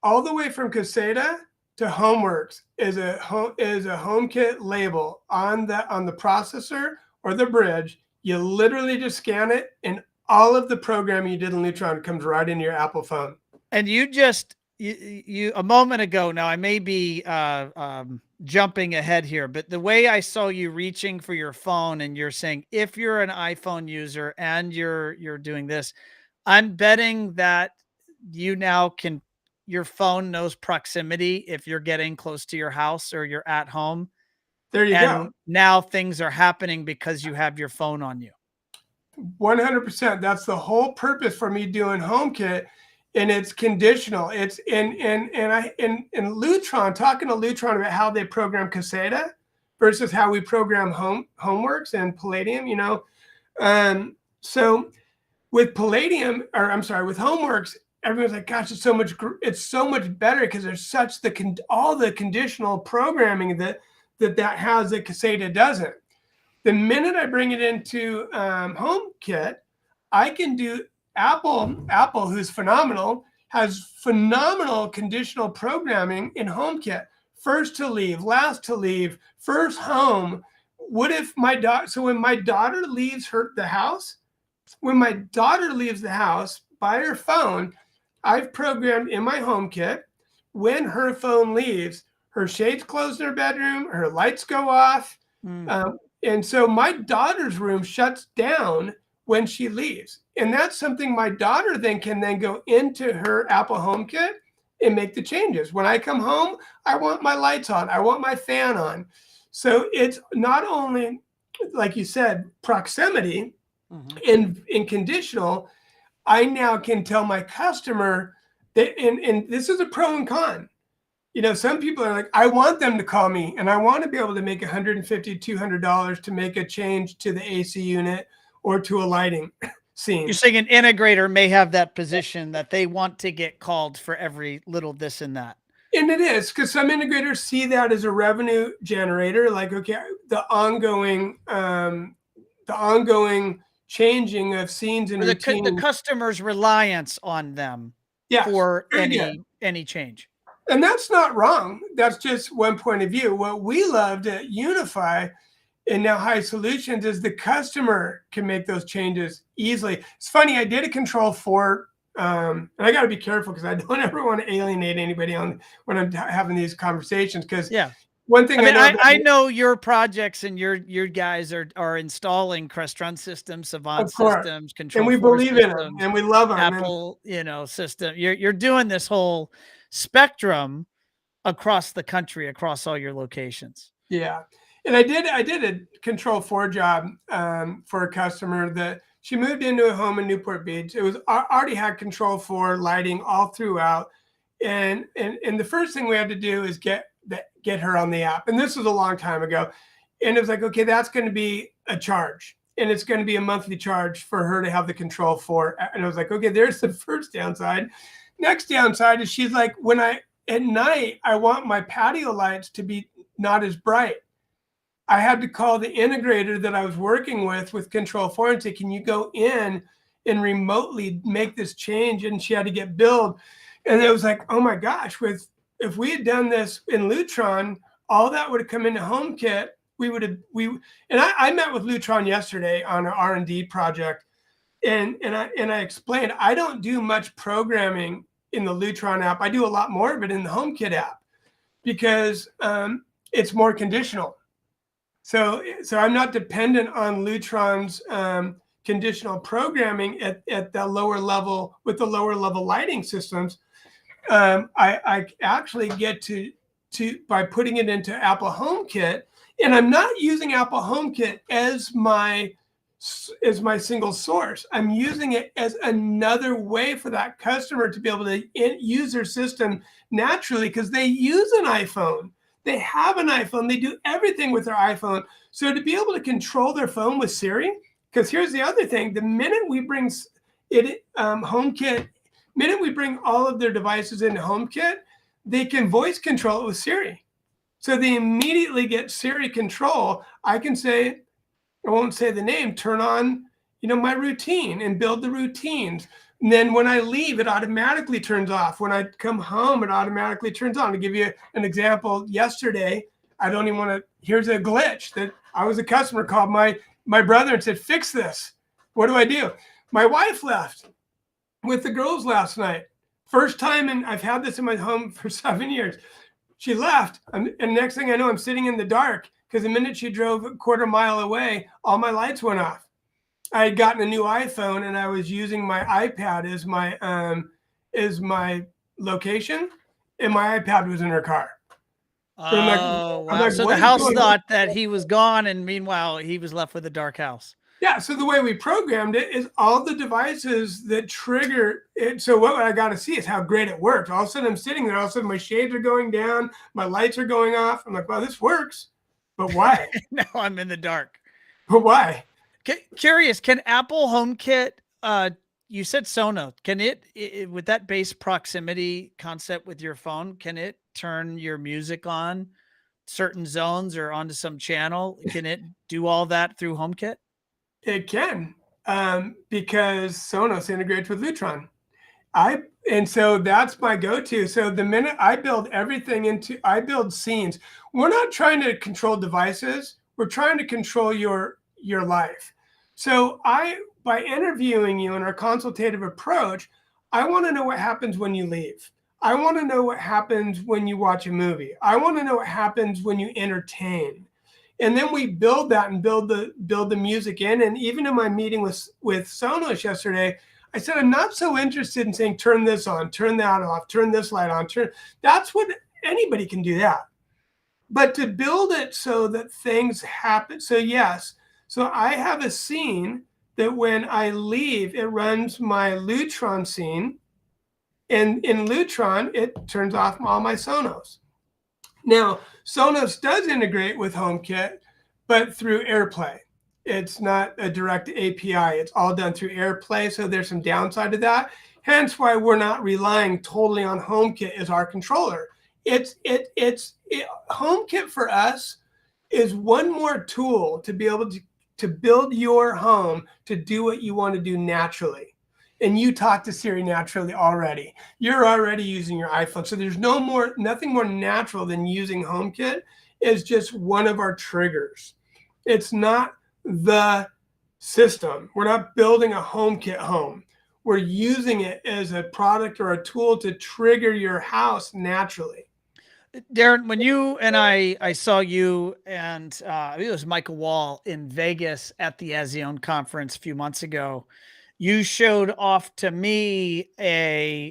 All the way from Caseta to HomeWorks is a HomeKit label on the processor or the bridge. You literally just scan it, and all of the programming you did in Lutron comes right into your Apple phone. And you just you a moment ago, now I may be jumping ahead here, but the way I saw you reaching for your phone and you're saying if you're an iPhone user and you're doing this, I'm betting that you now can, your phone knows proximity if you're getting close to your house or you're at home. There you go. Now things are happening because you have your phone on you. 100%. That's the whole purpose for me doing HomeKit, and it's conditional. It's in Lutron, talking to Lutron about how they program Caseta versus how we program HomeWorks and Palladium. So with with HomeWorks, everyone's like, gosh, it's so much better because there's all the conditional programming that has that Caseta doesn't. The minute I bring it into HomeKit, I can do Apple, who's phenomenal, has phenomenal conditional programming in HomeKit. First to leave, last to leave, first home. What if when my daughter leaves the house by her phone, I've programmed in my HomeKit, when her phone leaves, her shades close in her bedroom, her lights go off. And so my daughter's room shuts down when she leaves. And that's something my daughter can go into her Apple HomeKit and make the changes. When I come home, I want my lights on. I want my fan on. So it's not only, like you said, proximity and conditional. I now can tell my customer that, and this is a pro and con. Some people are like, I want them to call me and I want to be able to make $150, $200 to make a change to the AC unit or to a lighting scene. You're saying an integrator may have that position that they want to get called for every little this and that. And it is, because some integrators see that as a revenue generator, like, okay, the ongoing changing of scenes and routines. The customer's reliance on them for any change. And that's not wrong. That's just one point of view. What we loved at Unify and now High Solutions is the customer can make those changes easily. It's funny, I did a Control 4, and I got to be careful because I don't ever want to alienate anybody when I'm having these conversations. Because one thing I I mean, know about I it, know your projects and your guys are installing Crestron systems, Savant of course, systems, and Control we 4 believe in them systems, and we love them. And Apple, system. You're doing this whole spectrum across the country, across all your locations. yeah, and I did a Control 4 job for a customer that she moved into a home in Newport Beach. It was already had Control 4 lighting all throughout, and the first thing we had to do is get her on the app. And this was a long time ago, and it was like, okay, that's going to be a charge, and it's going to be a monthly charge for her to have the Control 4. And I was like, okay, there's the first downside. Next downside is she's like, when at night I want my patio lights to be not as bright. I had to call the integrator that I was working with Control 4 and say, can you go in and remotely make this change? And she had to get billed. And it was like, oh my gosh, if we had done this in Lutron, all that would have come into HomeKit. I met with Lutron yesterday on an R&D project. And I explained, I don't do much programming in the Lutron app. I do a lot more of it in the HomeKit app because it's more conditional. So I'm not dependent on Lutron's conditional programming at the lower level with the lower level lighting systems. I actually get to by putting it into Apple HomeKit, and I'm not using Apple HomeKit as my single source. I'm using it as another way for that customer to be able to use their system naturally because they use an iPhone. They have an iPhone. They do everything with their iPhone. So to be able to control their phone with Siri, because here's the other thing: the minute we bring HomeKit, minute we bring all of their devices into HomeKit, they can voice control it with Siri. So they immediately get Siri control. I can say, I won't say the name, turn on, my routine and build the routines. And then when I leave, it automatically turns off. When I come home, it automatically turns on. To give you an example, yesterday, I don't even want to, here's a glitch that I was a customer called my brother and said, fix this. What do I do? My wife left with the girls last night. First time, and I've had this in my home for 7 years. She left, and next thing I know, I'm sitting in the dark because the minute she drove a quarter mile away, all my lights went off. I had gotten a new iPhone, and I was using my iPad as my location, and my iPad was in her car. So Oh, wow. So the what is house going on? thought that he was gone, and meanwhile, he was left with a dark house. Yeah, so the way we programmed it is all the devices that trigger it. So what I got to see is how great it works. All of a sudden I'm sitting there, all of a sudden my shades are going down, my lights are going off. I'm like, well, this works, but why? Now I'm in the dark. But why? Curious, can Apple HomeKit, you said Sonos, can it with that base proximity concept with your phone, can it turn your music on certain zones or onto some channel? Can it do all that through HomeKit? It can, because Sonos integrates with Lutron. And so that's my go-to. So the minute I build I build scenes. We're not trying to control devices. We're trying to control your life. So by interviewing you in our consultative approach, I want to know what happens when you leave. I want to know what happens when you watch a movie. I want to know what happens when you entertain. And then we build that and build the music in. And even in my meeting with Sonos yesterday, I said, I'm not so interested in saying, turn this on, turn that off, turn this light on, that's what anybody can do that. But to build it so that things happen. So yes, so I have a scene that when I leave, it runs my Lutron scene. And in Lutron, it turns off all my Sonos. Now, Sonos does integrate with HomeKit, but through AirPlay. It's not a direct API. It's all done through AirPlay, so there's some downside to that. Hence why we're not relying totally on HomeKit as our controller. HomeKit for us is one more tool to be able to build your home to do what you want to do naturally. And you talk to Siri naturally already. You're already using your iPhone. So there's nothing more natural than using HomeKit. It's just one of our triggers. It's not the system. We're not building a HomeKit home. We're using it as a product or a tool to trigger your house naturally. Darrin, when you and I saw you and I think it was Michael Wall in Vegas at the ASEAN conference a few months ago, you showed off to me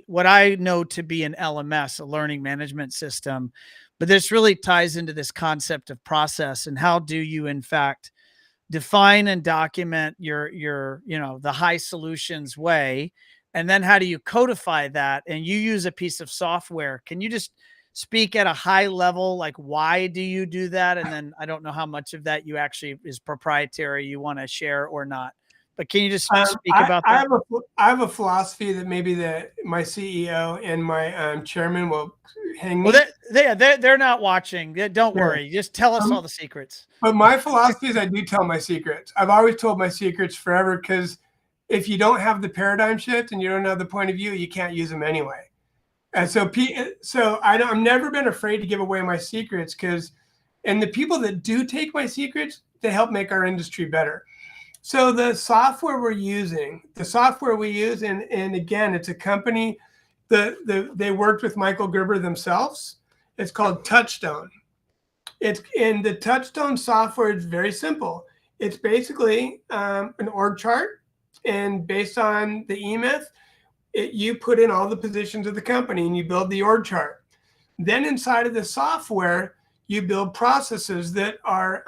what I know to be an LMS, a learning management system, but this really ties into this concept of process and how do you in fact define and document your the high solutions way, and then how do you codify that, and you use a piece of software. Can you just speak at a high level, like why do you do that? And then I don't know how much of that you actually is proprietary you want to share or not, but can you just speak about that? I have a philosophy that maybe my CEO and my chairman will hang me. Well, they're not watching. Don't worry, just tell us all the secrets. But my philosophy is I do tell my secrets. I've always told my secrets forever, because if you don't have the paradigm shift and you don't have the point of view, you can't use them anyway. And so I've never been afraid to give away my secrets, and the people that do take my secrets, they help make our industry better. So the software we use, and again, it's a company they worked with Michael Gerber themselves. It's called Touchstone. The Touchstone software is very simple. It's basically an org chart, and based on the E-Myth, you put in all the positions of the company and you build the org chart. Then inside of the software, you build processes that are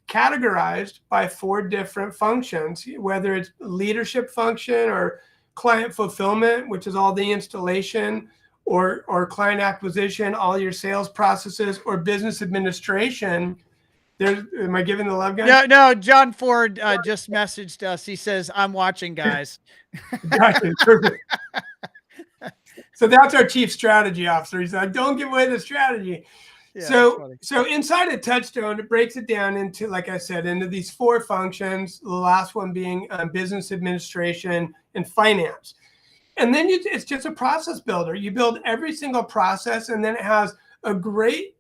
categorized by 4 different functions, whether it's leadership function or client fulfillment, which is all the installation, or client acquisition, all your sales processes, or business administration. Am I giving the love, guys? No. John Ford just messaged us. He says, "I'm watching, guys." Gotcha. Perfect. So that's our chief strategy officer. He's like, "Don't give away the strategy." Yeah, so inside of Touchstone, it breaks it down into, like I said, into these 4 functions. The last one being business administration and finance. And then it's just a process builder. You build every single process, and then it has a great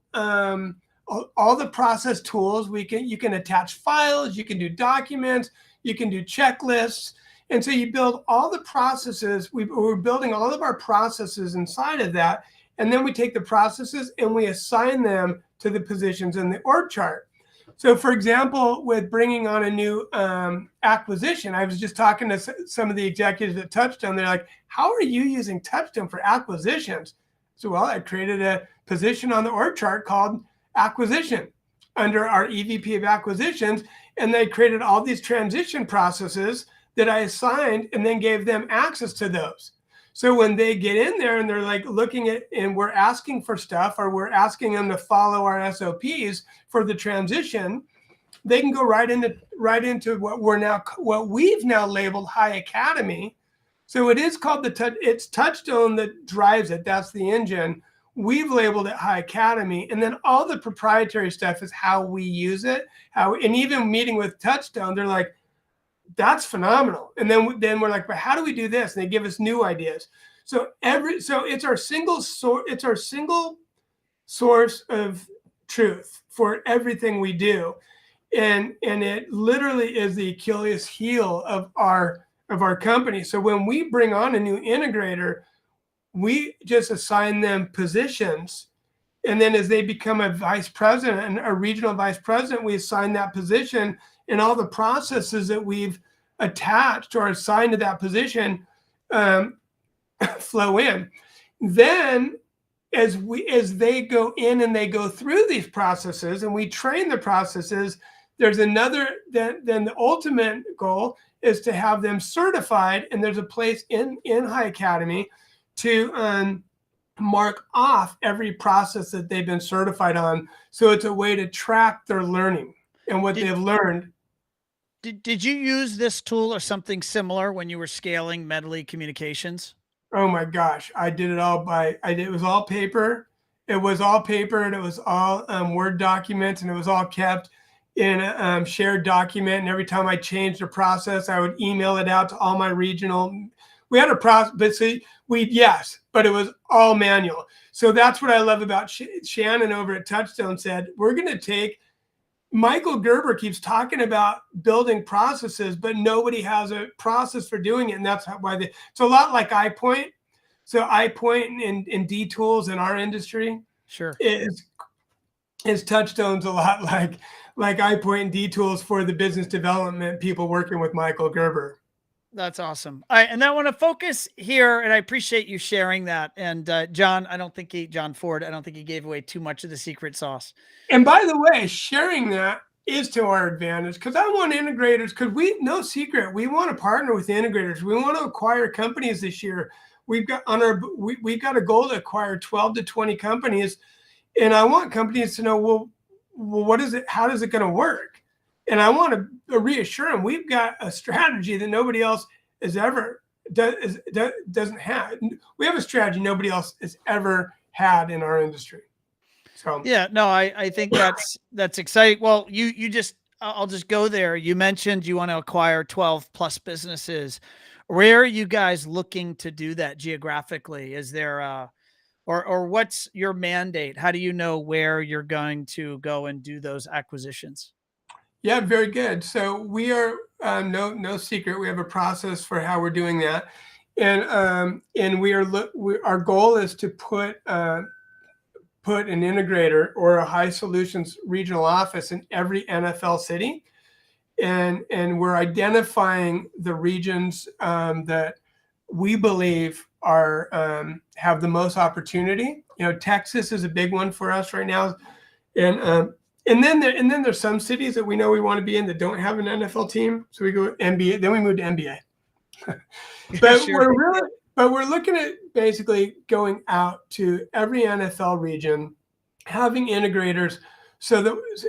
all the process tools. You can attach files, you can do documents, you can do checklists. And so you build all the processes. We're building all of our processes inside of that. And then we take the processes and we assign them to the positions in the org chart. So for example, with bringing on a new acquisition, I was just talking to some of the executives at Touchstone. They're like, "How are you using Touchstone for acquisitions?" So, well, I created a position on the org chart called acquisition under our EVP of acquisitions. And they created all these transition processes that I assigned and then gave them access to those. So when they get in there and they're like looking at, and we're asking for stuff, or we're asking them to follow our SOPs for the transition, they can go right into what we've now labeled High Academy. So it is called it's Touchstone that drives it. That's the engine. We've labeled it High Academy, and then all the proprietary stuff is how we use it. And even meeting with Touchstone, they're like, "That's phenomenal." And then we're like, "But how do we do this?" And they give us new ideas. So it's our single source of truth for everything we do. And it literally is the Achilles heel of our company. So when we bring on a new integrator, we just assign them positions. And then as they become a vice president and a regional vice president, we assign that position, and all the processes that we've attached or assigned to that position flow in. Then as they go in and they go through these processes and we train the processes, there's then the ultimate goal is to have them certified. And there's a place in High Academy to mark off every process that they've been certified on. So it's a way to track their learning and what they've learned. Did you use this tool or something similar when you were scaling Medley Communications? Oh my gosh, I did it all it was all paper. It was all paper, and it was all Word documents, and it was all kept in a shared document. And every time I changed a process, I would email it out to all my regional. We had a process, but it was all manual. So that's what I love about Shannon over at Touchstone said, we're going to take, Michael Gerber keeps talking about building processes, but nobody has a process for doing it. And that's why it's a lot like iPoint. So iPoint and D tools in our industry, Sure. is touchstones a lot like iPoint and D tools for the business development people working with Michael Gerber. That's awesome. All right, and I want to focus here, and I appreciate you sharing that. And John, John Ford, I don't think he gave away too much of the secret sauce. And by the way, sharing that is to our advantage because I want integrators, because no secret, we want to partner with integrators. We want to acquire companies this year. We've got we've got a goal to acquire 12 to 20 companies. And I want companies to know, well, what is it? How is it going to work? And I want to reassure them we've got a strategy that nobody else doesn't have. We have a strategy nobody else has ever had in our industry. So yeah, no, I think that's exciting. Well, I'll just go there. You mentioned you want to acquire 12 plus businesses. Where are you guys looking to do that geographically? Is there or what's your mandate? How do you know where you're going to go and do those acquisitions? yeah, very good. So we are no secret. We have a process for how we're doing that, and our goal is to put an integrator or a high solutions regional office in every NFL city, and we're identifying the regions that we believe have the most opportunity. Texas is a big one for us right now, and then there's some cities that we know we want to be in that don't have an NFL team, so we go NBA. Then we move to NBA. But Sure. we're looking at basically going out to every NFL region, having integrators,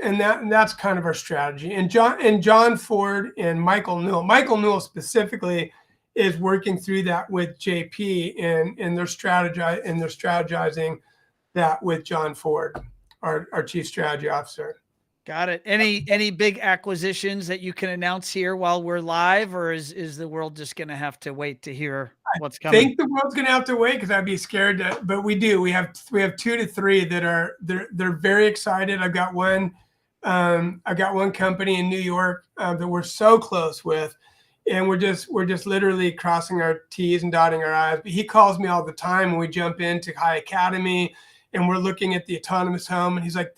and that's kind of our strategy. And John Ford and Michael Newell specifically is working through that with JP, and they're strategizing that with John Ford, our chief strategy officer. Got it. Any big acquisitions that you can announce here while we're live, or is the world just going to have to wait to hear what's I coming? think the world's going to have to wait because I'd be scared but we do. We have 2 to 3 that are they're very excited. I've got one company in New York that we're so close with, and we're just literally crossing our T's and dotting our I's. But he calls me all the time when we jump into High Academy and we're looking at the autonomous home, and he's like,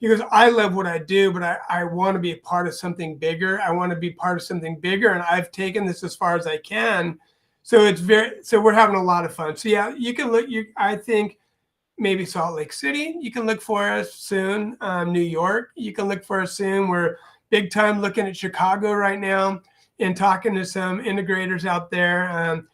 he goes, I love what I do, but I want to be a part of something bigger. I want to be part of something bigger, and I've taken this as far as I can. So we're having a lot of fun. So yeah, you can look. I think maybe Salt Lake City. You can look for us soon. New York. You can look for us soon. We're big time looking at Chicago right now and talking to some integrators out there.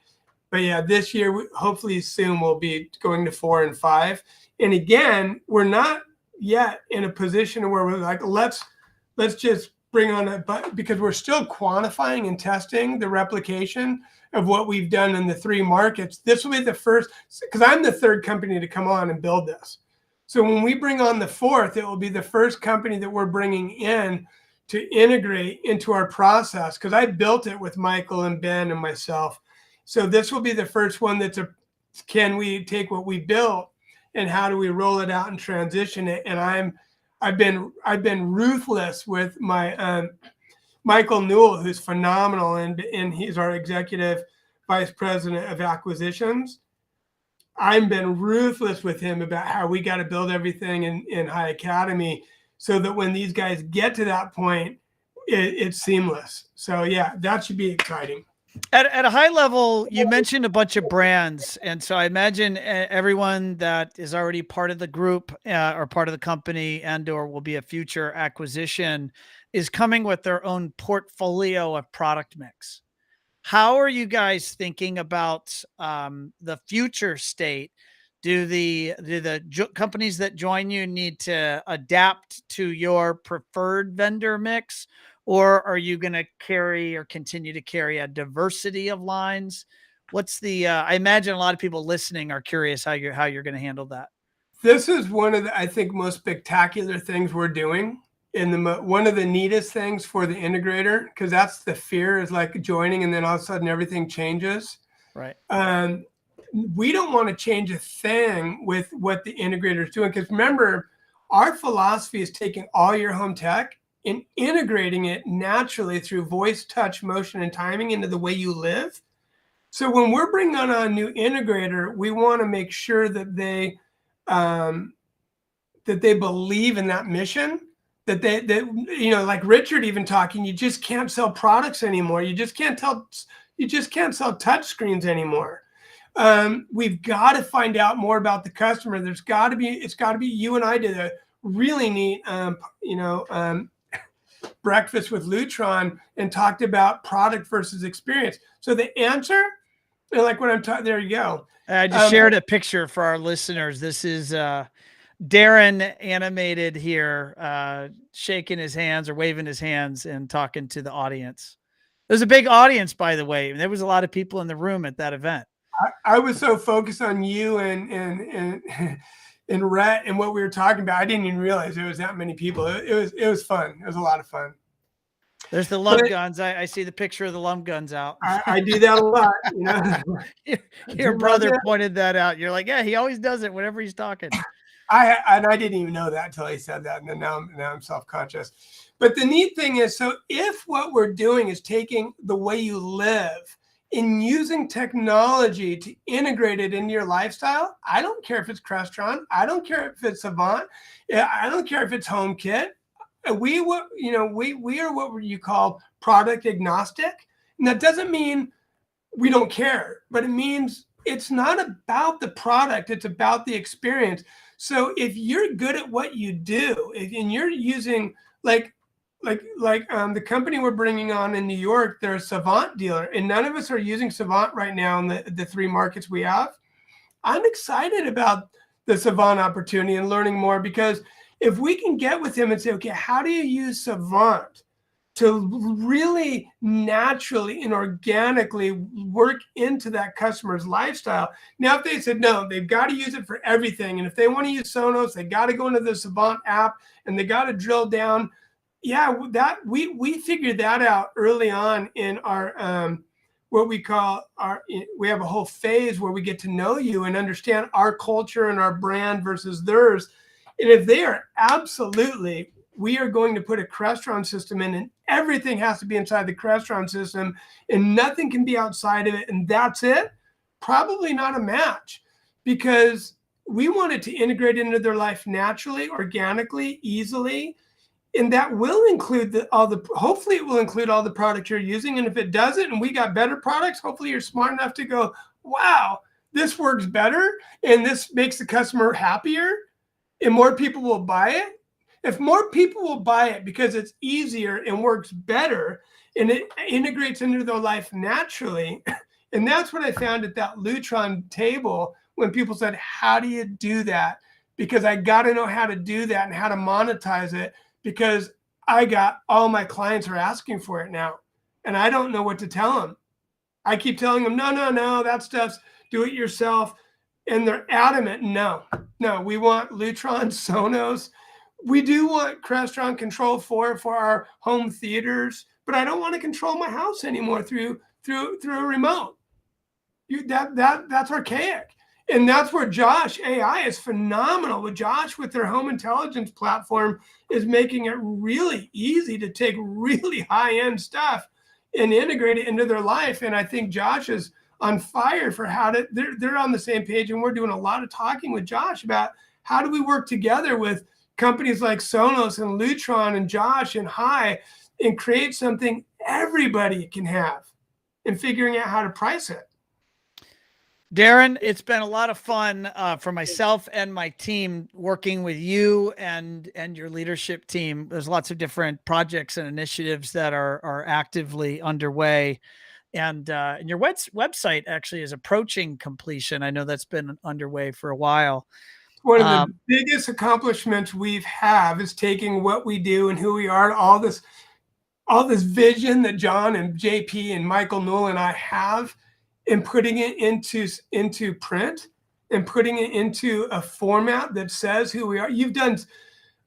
But yeah, this year, hopefully soon, we'll be going to 4 and 5. And again, we're not yet in a position where we're like, let's just bring on because we're still quantifying and testing the replication of what we've done in the 3 markets. This will be the first, because I'm the 3rd company to come on and build this. So when we bring on the 4th, it will be the first company that we're bringing in to integrate into our process, because I built it with Michael and Ben and myself. So this will be the first one can we take what we built and how do we roll it out and transition it? And I've been ruthless with my Michael Newell, who's phenomenal, and he's our executive vice president of acquisitions. I've been ruthless with him about how we got to build everything in High Academy so that when these guys get to that point, it's seamless. So yeah, that should be exciting. At a high level, you mentioned a bunch of brands, and so I imagine everyone that is already part of the group or part of the company and/or will be a future acquisition is coming with their own portfolio of product mix. How are you guys thinking about the future state? Do the companies that join you need to adapt to your preferred vendor mix? Or are you going to carry or continue to carry a diversity of lines? What's I imagine a lot of people listening are curious how you're going to handle that. This is one of the, I think, most spectacular things we're doing, and one of the neatest things for the integrator, because that's the fear, is like joining and then all of a sudden everything changes. Right. We don't want to change a thing with what the integrator is doing, because remember, our philosophy is taking all your home tech and integrating it naturally through voice, touch, motion, and timing into the way you live. So when we're bringing on a new integrator, we want to make sure that they that they believe in that mission, that like Richard even talking, you just can't sell products anymore. You just can't sell touch screens anymore. We've got to find out more about the customer. It's got to be, you and I did a really neat, breakfast with Lutron and talked about product versus experience. So the answer, like when I'm talking, there you go. I just shared a picture for our listeners. This is Darrin animated here, shaking his hands or waving his hands and talking to the audience. There's a big audience, by the way. There was a lot of people in the room at that event. I was so focused on you and Rhett and what we were talking about, I didn't even realize there was that many people. It was fun. It was a lot of fun. There's the lump guns. I see the picture of the lump guns out. I do that a lot. Your brother pointed that out. You're like, yeah, he always does it whenever he's talking. I didn't even know that until he said that, and then now I'm self-conscious. But the neat thing is, so if what we're doing is taking the way you live and using technology to integrate it into your lifestyle, I don't care if it's Crestron, I don't care if it's Savant, I don't care if it's HomeKit. We are what you call product agnostic, and that doesn't mean we don't care, but it means it's not about the product; it's about the experience. So if you're good at what you do, and you're using like the company we're bringing on in New York, they're a Savant dealer, and none of us are using Savant right now in the 3 markets we have. I'm excited about the Savant opportunity and learning more, because if we can get with him and say, okay, how do you use Savant to really naturally and organically work into that customer's lifestyle? Now, if they said, no, they've got to use it for everything, and if they want to use Sonos, they got to go into the Savant app and they got to drill down. Yeah, that we figured that out early on in our what we call we have a whole phase where we get to know you and understand our culture and our brand versus theirs. And if they are absolutely, we are going to put a Crestron system in, and everything has to be inside the Crestron system and nothing can be outside of it, and that's it, probably not a match, because we want it to integrate into their life naturally, organically, easily. And that will include hopefully it will include all the products you're using. And if it doesn't, and we got better products, hopefully you're smart enough to go, wow, this works better and this makes the customer happier, and more people will buy it. If more people will buy it because it's easier and works better and it integrates into their life naturally, and that's what I found at that Lutron table when people said, how do you do that? Because I got to know how to do that and how to monetize it, because all my clients are asking for it now, and I don't know what to tell them. I keep telling them, no, that stuff's do it yourself. And they're adamant, no, we want Lutron, Sonos. We do want Crestron Control 4 for our home theaters, but I don't want to control my house anymore through a remote. That's archaic. And that's where Josh AI is phenomenal. With Josh, with their home intelligence platform, is making it really easy to take really high-end stuff and integrate it into their life. And I think Josh is on fire for they're on the same page, and we're doing a lot of talking with Josh about how do we work together with companies like Sonos and Lutron and Josh and Hi and create something everybody can have, and figuring out how to price it. Darrin, it's been a lot of fun for myself and my team working with you and your leadership team. There's lots of different projects and initiatives that are actively underway. And your website actually is approaching completion. I know that's been underway for a while. One of the biggest accomplishments we've have is taking what we do and who we are, all this vision that John and JP and Michael Newell and I have, and putting it into print and putting it into a format that says who we are.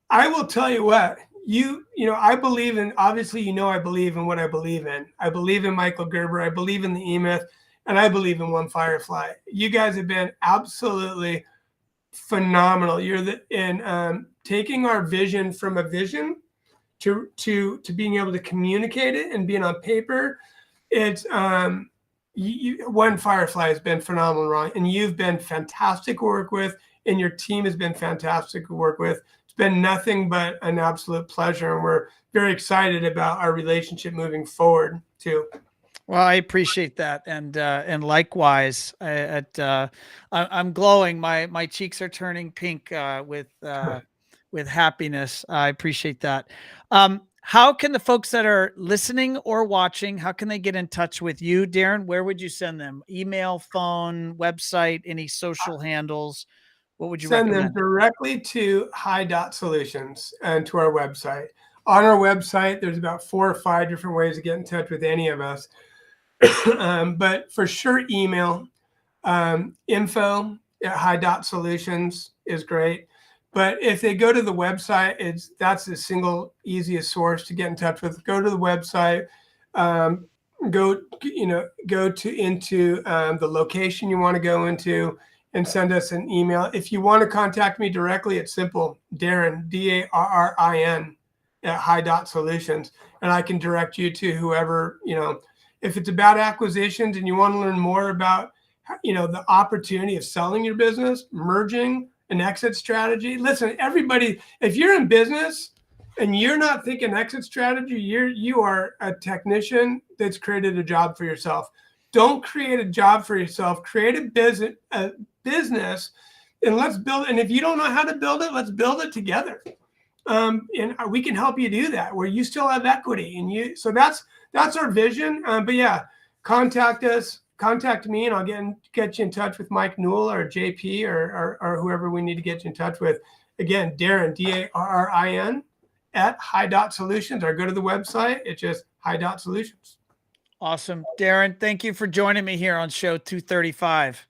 I will tell you what, I believe in, obviously, I believe in what I believe in. I believe in Michael Gerber. I believe in the E-Myth, and I believe in One Firefly. You guys have been absolutely phenomenal. You're taking our vision from a vision to being able to communicate it and being on paper. It's One Firefly has been phenomenal, Ron, and you've been fantastic to work with, and your team has been fantastic to work with. It's been nothing but an absolute pleasure, and we're very excited about our relationship moving forward too. Well, I appreciate that, and likewise, I'm glowing. My cheeks are turning pink with happiness. I appreciate that. How can the folks that are listening or watching, how can they get in touch with you, Darrin? Where would you send them? Email, phone, website, any social handles? What would you Send them recommend? directly to High Dot Solutions and to our website. On our website, there's about 4 or 5 different ways to get in touch with any of us. But for sure, email info at High Dot Solutions is great. But if they go to the website, that's the single easiest source to get in touch with. Go to the website, go into the location you want to go into, and send us an email. If you want to contact me directly, it's simple. Darrin, Darrin at High Dot Solutions, and I can direct you to whoever, if it's about acquisitions and you want to learn more about, the opportunity of selling your business, merging, an exit strategy. Listen, everybody, if you're in business and you're not thinking exit strategy, you are a technician that's created a job for yourself. Don't create a job for yourself. Create a business, and let's build it. And if you don't know how to build it, let's build it together. And we can help you do that where you still have equity. And so that's our vision. But yeah, contact us. Contact me, and I'll get you in touch with Mike Newell or JP or whoever we need to get you in touch with. Again, Darrin, Darrin at High Dot Solutions, or go to the website. It's just High Dot Solutions. Awesome. Darrin, thank you for joining me here on show 235.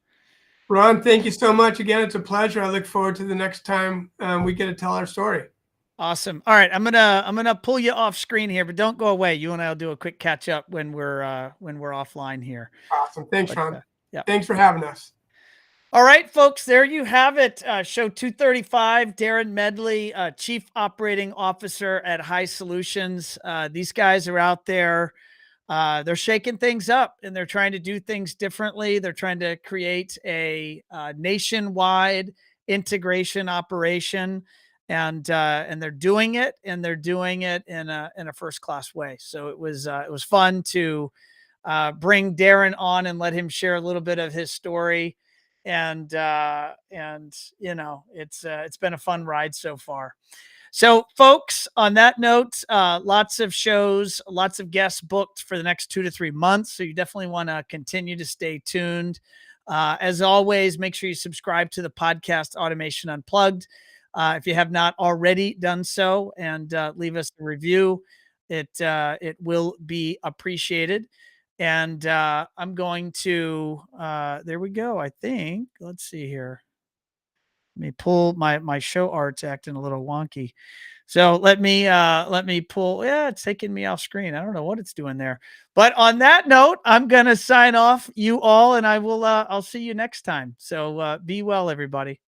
Ron, thank you so much. Again, it's a pleasure. I look forward to the next time we get to tell our story. Awesome. All right, I'm gonna pull you off screen here, but don't go away. You and I'll do a quick catch up when we're offline here. Awesome. Thanks, Ron. Yeah. Thanks for having us. All right, folks, there you have it. Show 235, Darrin Medley, Chief Operating Officer at High Solutions. These guys are out there. They're shaking things up, and they're trying to do things differently. They're trying to create a nationwide integration operation, and they're doing it, and they're doing it in a first-class way. So it was fun to bring Darrin on and let him share a little bit of his story. And it's been a fun ride so far. So folks, on that note, lots of shows, lots of guests booked for the next 2 to 3 months. So you definitely want to continue to stay tuned. As always, make sure you subscribe to the podcast Automation Unplugged. If you have not already done so, and leave us a review, it will be appreciated. And I'm going to, there we go, I think. Let's see here. Let me pull my show art's acting a little wonky. So let me pull, yeah, it's taking me off screen. I don't know what it's doing there. But on that note, I'm going to sign off, you all, and I'll see you next time. So be well, everybody.